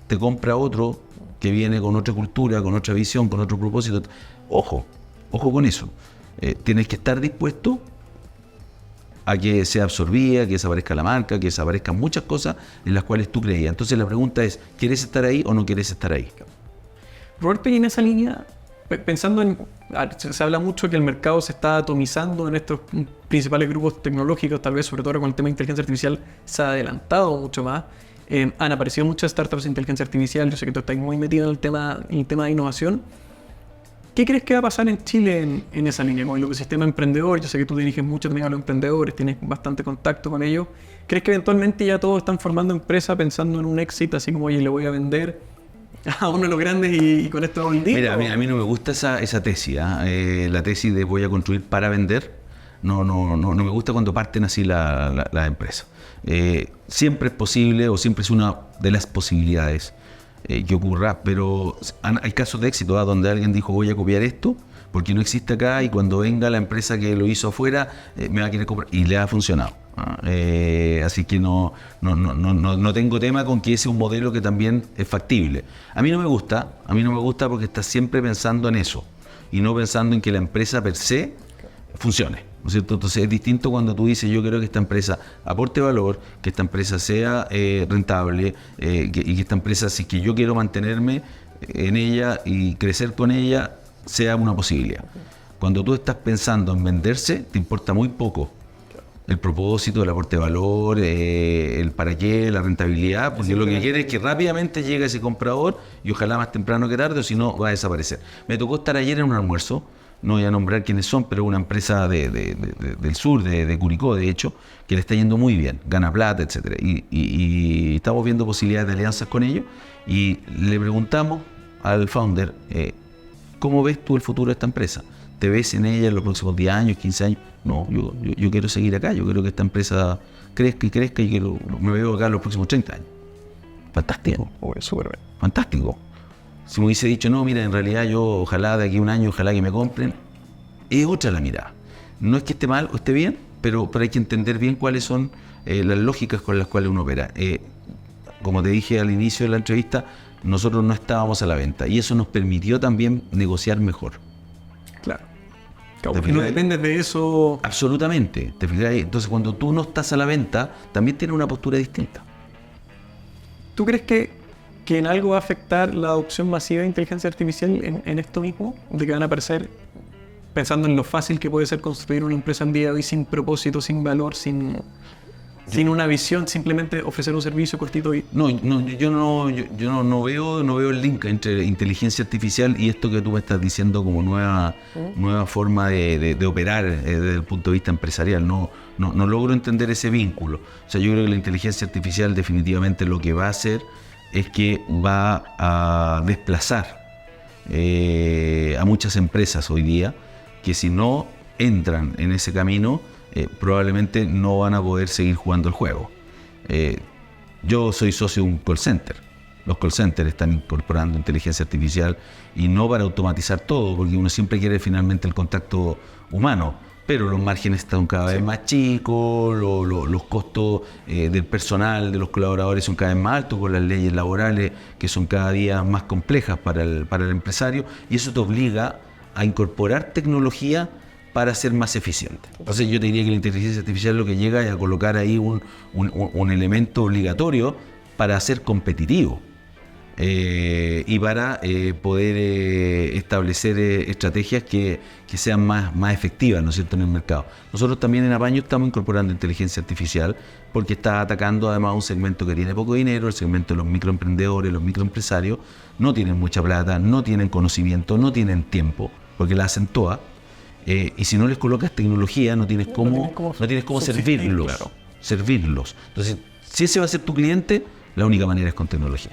Speaker 2: te compra otro que viene con otra cultura, con otra visión, con otro propósito. Ojo con eso. Tienes que estar dispuesto a que sea absorbida, que desaparezca la marca, que desaparezcan muchas cosas en las cuales tú creías. Entonces la pregunta es, ¿quieres estar ahí o no quieres estar ahí?
Speaker 1: Roberto, y en esa línea, pensando en... Se habla mucho que el mercado se está atomizando en estos principales grupos tecnológicos, tal vez sobre todo con el tema de inteligencia artificial se ha adelantado mucho más. Han aparecido muchas startups de inteligencia artificial, yo sé que tú estás muy metido en el tema de innovación. ¿Qué crees que va a pasar en Chile en esa línea, con el ecosistema emprendedor? Yo sé que tú diriges mucho también a los emprendedores, tienes bastante contacto con ellos. ¿Crees que eventualmente ya todos están formando empresas pensando en un éxito, así como, oye, le voy a vender a uno de los grandes y con esto hago el deal?
Speaker 2: Mira, a mí no me gusta esa tesis, la tesis de voy a construir para vender. No me gusta cuando parten así las empresas. Siempre es posible, o siempre es una de las posibilidades que ocurra, pero hay casos de éxito donde alguien dijo voy a copiar esto porque no existe acá, y cuando venga la empresa que lo hizo afuera me va a querer comprar, y le ha funcionado. Así que no tengo tema con que ese es un modelo que también es factible. A mí no me gusta porque estás siempre pensando en eso y no pensando en que la empresa per se funcione, ¿no es cierto? Entonces es distinto cuando tú dices yo quiero que esta empresa aporte valor, que esta empresa sea rentable, y que esta empresa, si que yo quiero mantenerme en ella y crecer con ella, sea una posibilidad. Cuando tú estás pensando en venderse, te importa muy poco el propósito, el aporte de valor, el para qué, la rentabilidad, porque lo que quiere es que rápidamente llegue ese comprador, y ojalá más temprano que tarde, o si no va a desaparecer. Me tocó estar ayer en un almuerzo, no voy a nombrar quiénes son, pero una empresa del sur, de Curicó, de hecho, que le está yendo muy bien, gana plata, etcétera. Y estamos viendo posibilidades de alianzas con ellos, y le preguntamos al founder, ¿cómo ves tú el futuro de esta empresa? ¿Te ves en ella en los próximos 10 años, 15 años? No, yo quiero seguir acá, yo quiero que esta empresa crezca y crezca, y que me veo acá en los próximos 30 años. Fantástico.
Speaker 1: Súper bien.
Speaker 2: Fantástico. Si me hubiese dicho, no, mira, en realidad yo ojalá de aquí a un año, ojalá que me compren, es otra la mirada. No es que esté mal o esté bien, pero hay que entender bien cuáles son las lógicas con las cuales uno opera. Como te dije al inicio de la entrevista, nosotros no estábamos a la venta, y eso nos permitió también negociar mejor.
Speaker 1: Claro. Porque no dependes de eso.
Speaker 2: Absolutamente. ¿Te fijas? Entonces, cuando tú no estás a la venta, también tienes una postura distinta.
Speaker 1: ¿Tú crees que en algo va a afectar la adopción masiva de inteligencia artificial en esto mismo? De que van a aparecer, pensando en lo fácil que puede ser construir una empresa en día de hoy sin propósito, sin valor, sin una visión, simplemente ofrecer un servicio cortito y...
Speaker 2: Yo no veo el link entre inteligencia artificial y esto que tú me estás diciendo como nueva forma de operar desde el punto de vista empresarial. No logro entender ese vínculo. O sea, yo creo que la inteligencia artificial definitivamente lo que va a hacer es que va a desplazar a muchas empresas hoy día que, si no entran en ese camino, probablemente no van a poder seguir jugando el juego. Yo soy socio de un call center. Los call centers están incorporando inteligencia artificial, y no para automatizar todo, porque uno siempre quiere finalmente el contacto humano, pero los márgenes están cada vez más chicos, los costos del personal, de los colaboradores, son cada vez más altos, con las leyes laborales que son cada día más complejas para el empresario, y eso te obliga a incorporar tecnología para ser más eficiente. Entonces yo te diría que la inteligencia artificial lo que llega es a colocar ahí un elemento obligatorio para ser competitivo. y para poder establecer estrategias que sean más efectivas, ¿no es cierto?, en el mercado. Nosotros también en Apaño estamos incorporando inteligencia artificial porque está atacando además un segmento que tiene poco dinero, el segmento de los microemprendedores, los microempresarios. No tienen mucha plata, no tienen conocimiento, no tienen tiempo, porque la hacen todas. Y si no les colocas tecnología, no tienes cómo servirlos. Claro. Servirlos. Entonces, si ese va a ser tu cliente, la única manera es con tecnología.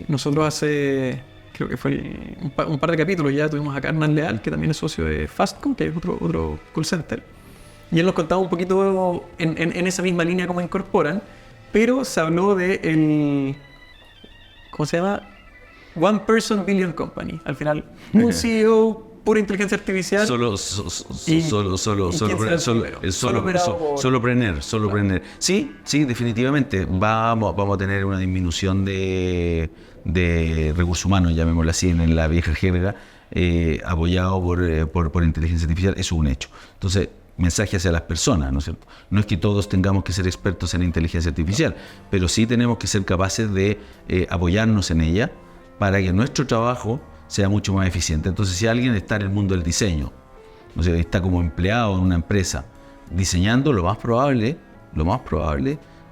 Speaker 1: Nosotros hace, creo que fue un par de capítulos ya tuvimos a Hernán Leal, que también es socio de Fastcom, que es otro call center. Y él nos contaba un poquito en esa misma línea cómo incorporan, pero se habló de el... ¿Cómo se llama? One Person Billion Company. Al final, un CEO, pura inteligencia artificial.
Speaker 2: Solopreneur. Sí, definitivamente. Vamos a tener una disminución de recursos humanos, llamémoslo así, en la vieja jerga, apoyado por inteligencia artificial. Eso es un hecho. Entonces, mensaje hacia las personas, ¿no es cierto? No es que todos tengamos que ser expertos en inteligencia artificial, pero sí tenemos que ser capaces de apoyarnos en ella para que nuestro trabajo sea mucho más eficiente. Entonces, si alguien está en el mundo del diseño, o sea, está como empleado en una empresa diseñando, lo más probable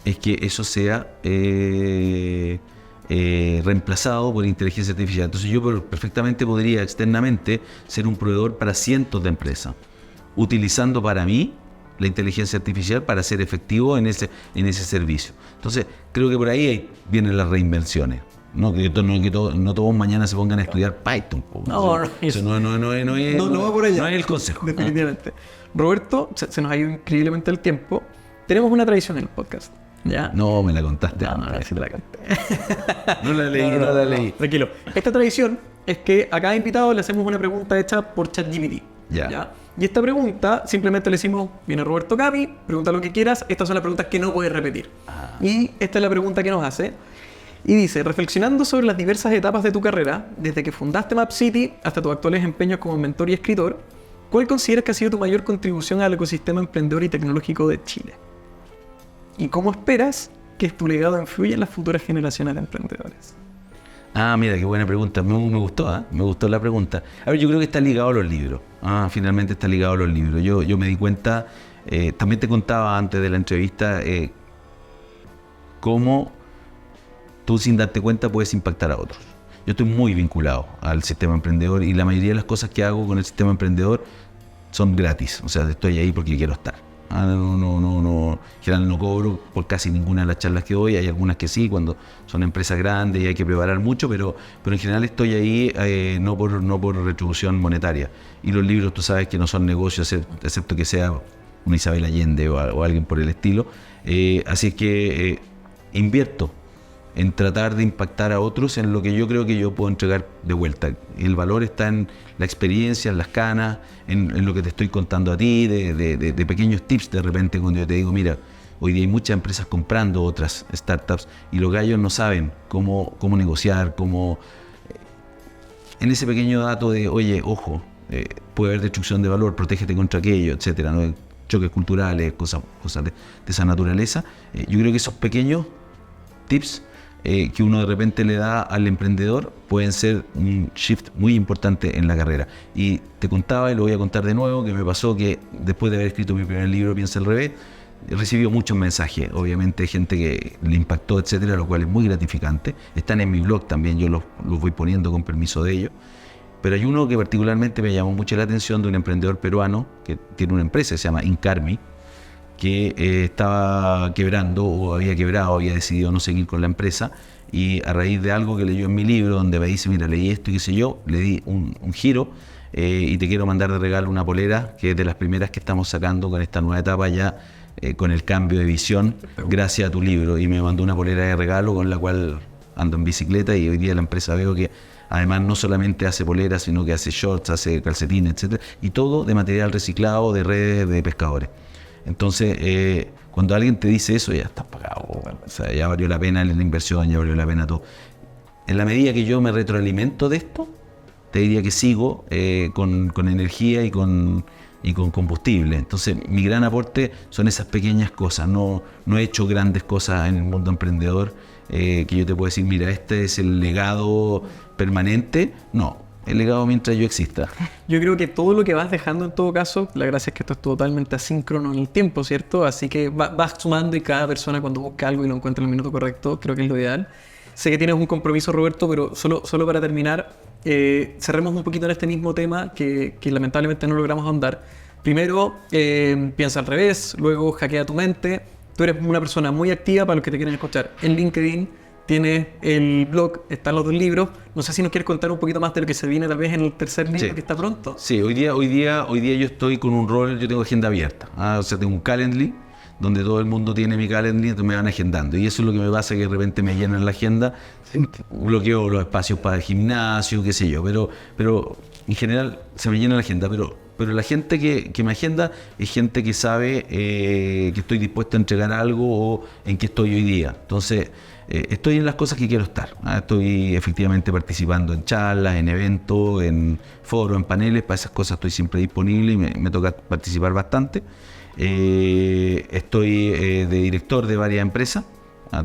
Speaker 2: es que eso sea reemplazado por inteligencia artificial. Entonces, yo perfectamente podría externamente ser un proveedor para cientos de empresas, utilizando para mí la inteligencia artificial para ser efectivo en ese servicio. Entonces, creo que por ahí vienen las reinvenciones. No todos mañana se pongan a estudiar Python.
Speaker 1: No va por allá.
Speaker 2: No es el consejo.
Speaker 1: Definitivamente. Roberto, se nos ha ido increíblemente el tiempo. Tenemos una tradición en el podcast. ¿Ya?
Speaker 2: No, me la contaste.
Speaker 1: No, sí te la conté.
Speaker 2: No la leí.
Speaker 1: Tranquilo. Esta tradición es que a cada invitado le hacemos una pregunta hecha por ChatGPT.
Speaker 2: Ya.
Speaker 1: Y esta pregunta, simplemente le decimos, viene Roberto Capi, pregunta lo que quieras. Estas son las preguntas que no puedes repetir. Y esta es la pregunta que nos hace. Y dice, reflexionando sobre las diversas etapas de tu carrera, desde que fundaste MapCity hasta tus actuales empeños como mentor y escritor, ¿cuál consideras que ha sido tu mayor contribución al ecosistema emprendedor y tecnológico de Chile? ¿Y cómo esperas que tu legado influya en las futuras generaciones de emprendedores?
Speaker 2: Mira, qué buena pregunta. Me gustó, ¿eh? Me gustó la pregunta. A ver, yo creo que está ligado a los libros. Finalmente está ligado a los libros. Yo me di cuenta, también te contaba antes de la entrevista, cómo tú sin darte cuenta puedes impactar a otros. Yo estoy muy vinculado al sistema emprendedor y la mayoría de las cosas que hago con el sistema emprendedor son gratis. O sea, estoy ahí porque quiero estar. En general no cobro por casi ninguna de las charlas que doy. Hay algunas que sí, cuando son empresas grandes y hay que preparar mucho, pero en general estoy ahí no por retribución monetaria. Y los libros, tú sabes que no son negocios, excepto que sea una Isabel Allende o alguien por el estilo. Así es que invierto en tratar de impactar a otros en lo que yo creo que yo puedo entregar de vuelta. El valor está en la experiencia, en las canas, en lo que te estoy contando a ti, de pequeños tips de repente cuando yo te digo, mira, hoy día hay muchas empresas comprando otras startups y los gallos no saben cómo negociar, en ese pequeño dato de, oye, ojo, puede haber destrucción de valor, protégete contra aquello, etcétera, ¿no? Choques culturales, cosas de esa naturaleza. Yo creo que esos pequeños tips que uno de repente le da al emprendedor pueden ser un shift muy importante en la carrera. Y te contaba, y lo voy a contar de nuevo, que me pasó que después de haber escrito mi primer libro, Piensa al revés, he recibido muchos mensajes, obviamente gente que le impactó, etcétera, lo cual es muy gratificante. Están en mi blog también, yo los voy poniendo con permiso de ellos. Pero hay uno que particularmente me llamó mucho la atención, de un emprendedor peruano que tiene una empresa que se llama Incarmi, que estaba quebrando o había quebrado, había decidido no seguir con la empresa, y a raíz de algo que leyó en mi libro, donde me dice, mira, leí esto y qué sé yo, le di un giro y te quiero mandar de regalo una polera que es de las primeras que estamos sacando con esta nueva etapa ya, con el cambio de visión, gracias a tu libro. Y me mandó una polera de regalo con la cual ando en bicicleta, y hoy día la empresa veo que además no solamente hace poleras, sino que hace shorts, hace calcetines, etcétera, y todo de material reciclado de redes de pescadores. Entonces, cuando alguien te dice eso, ya estás pagado, o sea, ya valió la pena la inversión, ya valió la pena todo. En la medida que yo me retroalimento de esto, te diría que sigo con energía y con y con combustible. Entonces, mi gran aporte son esas pequeñas cosas. No he hecho grandes cosas en el mundo emprendedor que yo te puedo decir, mira, este es el legado permanente. No, el legado mientras yo exista.
Speaker 1: Yo creo que todo lo que vas dejando en todo caso, la gracia es que esto es totalmente asíncrono en el tiempo, ¿cierto? Así que vas sumando y cada persona cuando busca algo y lo encuentra en el minuto correcto, creo que es lo ideal. Sé que tienes un compromiso, Roberto, pero solo para terminar, cerremos un poquito en este mismo tema que lamentablemente no logramos ahondar. Primero, piensa al revés, luego hackea tu mente. Tú eres una persona muy activa para los que te quieren escuchar en LinkedIn. Tienes el blog, están los 2 libros. No sé si nos quieres contar un poquito más de lo que se viene tal vez en el tercer libro que está pronto.
Speaker 2: Sí, hoy día yo estoy con un rol, yo tengo agenda abierta. O sea, tengo un Calendly, donde todo el mundo tiene mi Calendly, entonces me van agendando. Y eso es lo que me pasa, que de repente me llenan la agenda, bloqueo los espacios para el gimnasio, qué sé yo. Pero en general se me llena la agenda, pero la gente que me agenda es gente que sabe que estoy dispuesto a entregar algo o en qué estoy hoy día. Entonces, estoy en las cosas que quiero estar. Estoy efectivamente participando en charlas, en eventos, en foros, en paneles. Para esas cosas estoy siempre disponible y me toca participar bastante. Estoy de director de varias empresas.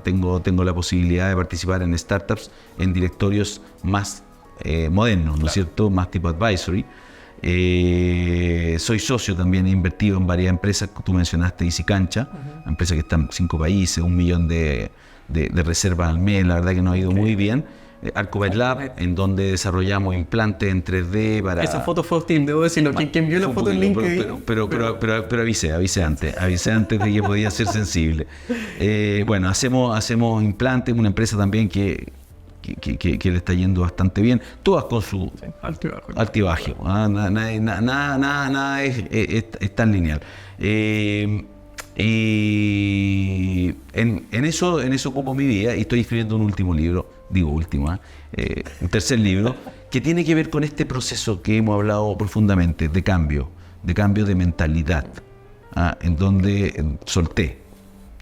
Speaker 2: Tengo la posibilidad de participar en startups, en directorios más modernos, ¿no es cierto? Más tipo advisory. Soy socio también, he invertido en varias empresas. Tú mencionaste Easy Cancha, una empresa que está en 5 países, 1 millón de reservas al mes. La verdad que nos ha ido muy bien. Arcobet Lab, en donde desarrollamos implantes en 3D para...
Speaker 1: Esa foto fue hostil, debo decirlo. Quien vio la foto en LinkedIn...
Speaker 2: Pero avisé antes de que podía ser sensible. Bueno, hacemos implantes, una empresa también que le está yendo bastante bien, todas con su alto y bajo. Nada es tan lineal. Y en eso ocupo mi vida, y estoy escribiendo un último libro, un tercer libro, que tiene que ver con este proceso que hemos hablado profundamente, de cambio de mentalidad, en donde solté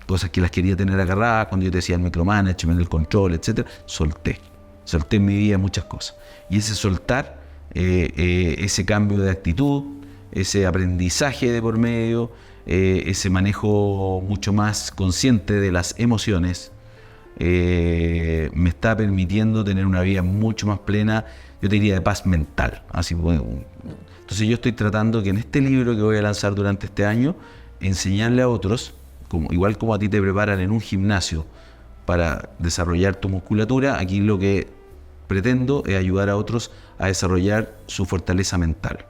Speaker 2: cosas que las quería tener agarradas, cuando yo te decía el micromanagement, el control, etcétera. Solté en mi vida muchas cosas, y ese soltar, ese cambio de actitud, ese aprendizaje de por medio, ese manejo mucho más consciente de las emociones, me está permitiendo tener una vida mucho más plena, yo te diría de paz mental. Así, bueno, entonces yo estoy tratando que en este libro que voy a lanzar durante este año, enseñarle a otros, igual como a ti te preparan en un gimnasio para desarrollar tu musculatura, aquí lo que pretendo es ayudar a otros a desarrollar su fortaleza mental.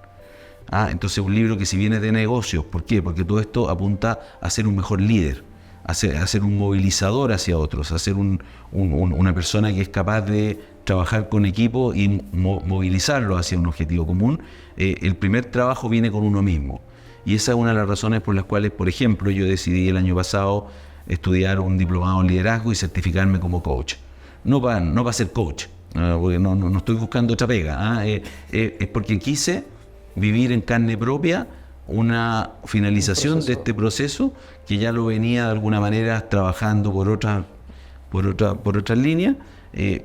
Speaker 2: Entonces un libro que si viene de negocios, ¿por qué? Porque todo esto apunta a ser un mejor líder, a ser un movilizador hacia otros, a ser una persona que es capaz de trabajar con equipo y movilizarlo hacia un objetivo común. El primer trabajo viene con uno mismo. Y esa es una de las razones por las cuales, por ejemplo, yo decidí el año pasado estudiar un diplomado en liderazgo y certificarme como coach. No para ser coach, porque no estoy buscando otra pega. Es porque quise vivir en carne propia una finalización de este proceso, que ya lo venía de alguna manera trabajando por otras líneas,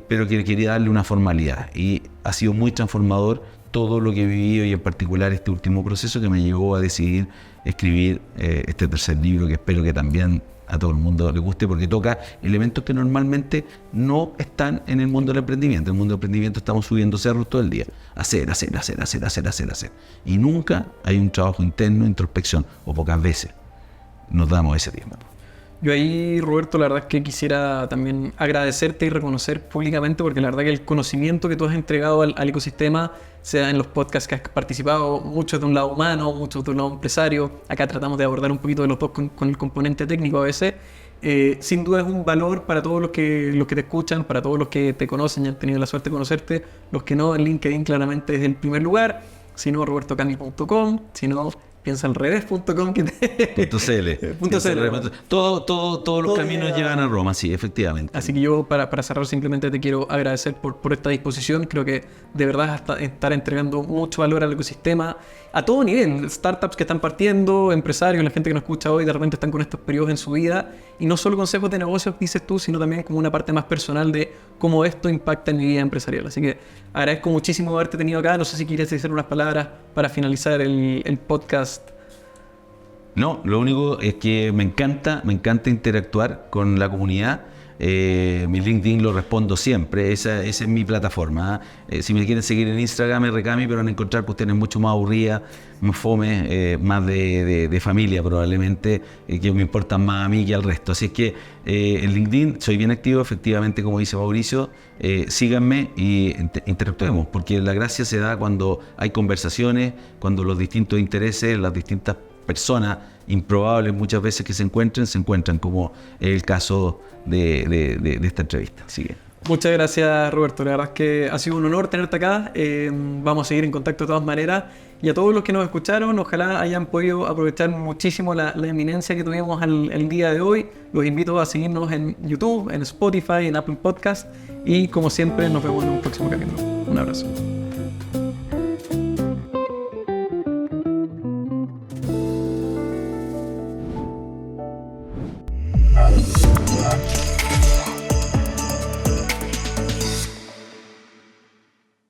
Speaker 2: pero que quería darle una formalidad. Y ha sido muy transformador todo lo que he vivido, y en particular este último proceso que me llevó a decidir escribir este tercer libro, que espero que también a todo el mundo le guste, porque toca elementos que normalmente no están en el mundo del emprendimiento. En el mundo del emprendimiento estamos subiendo cerros todo el día. Hacer. Y nunca hay un trabajo interno, introspección, o pocas veces nos damos ese tiempo.
Speaker 1: Yo ahí, Roberto, la verdad es que quisiera también agradecerte y reconocer públicamente, porque la verdad que el conocimiento que tú has entregado al ecosistema, sea en los podcasts que has participado, muchos de un lado humano, muchos de un lado empresario, acá tratamos de abordar un poquito de los dos con el componente técnico a veces, sin duda es un valor para todos los que te escuchan, para todos los que te conocen y han tenido la suerte de conocerte. Los que no, en LinkedIn claramente es el primer lugar, si no, robertocani.com, si no, piensalrevés.com Todos los caminos llegan a Roma, sí, efectivamente. Así que yo, para cerrar, simplemente te quiero agradecer por esta disposición. Creo que de verdad estar entregando mucho valor al ecosistema a todo nivel. Startups que están partiendo, empresarios, la gente que nos escucha hoy, de repente están con estos periodos en su vida y no solo consejos de negocios, dices tú, sino también como una parte más personal de cómo esto impacta en mi vida empresarial. Así que agradezco muchísimo haberte tenido acá. No sé si quieres decir unas palabras para finalizar el podcast.
Speaker 2: No, lo único es que me encanta interactuar con la comunidad. Mi LinkedIn lo respondo siempre, esa es mi plataforma. Si me quieren seguir en Instagram, Recami, pero van a encontrar cuestiones mucho más aburridas, más fome, más de familia probablemente, que me importan más a mí que al resto. Así es que en LinkedIn soy bien activo, efectivamente, como dice Mauricio. Síganme y interactuemos, porque la gracia se da cuando hay conversaciones, cuando los distintos intereses, las distintas personas improbables muchas veces que se encuentran, como el caso de esta entrevista. Así que
Speaker 1: muchas gracias, Roberto. La verdad es que ha sido un honor tenerte acá. Vamos a seguir en contacto de todas maneras. Y a todos los que nos escucharon, ojalá hayan podido aprovechar muchísimo la eminencia que tuvimos el día de hoy. Los invito a seguirnos en YouTube, en Spotify, en Apple Podcast. Y como siempre, nos vemos en un próximo capítulo. Un abrazo.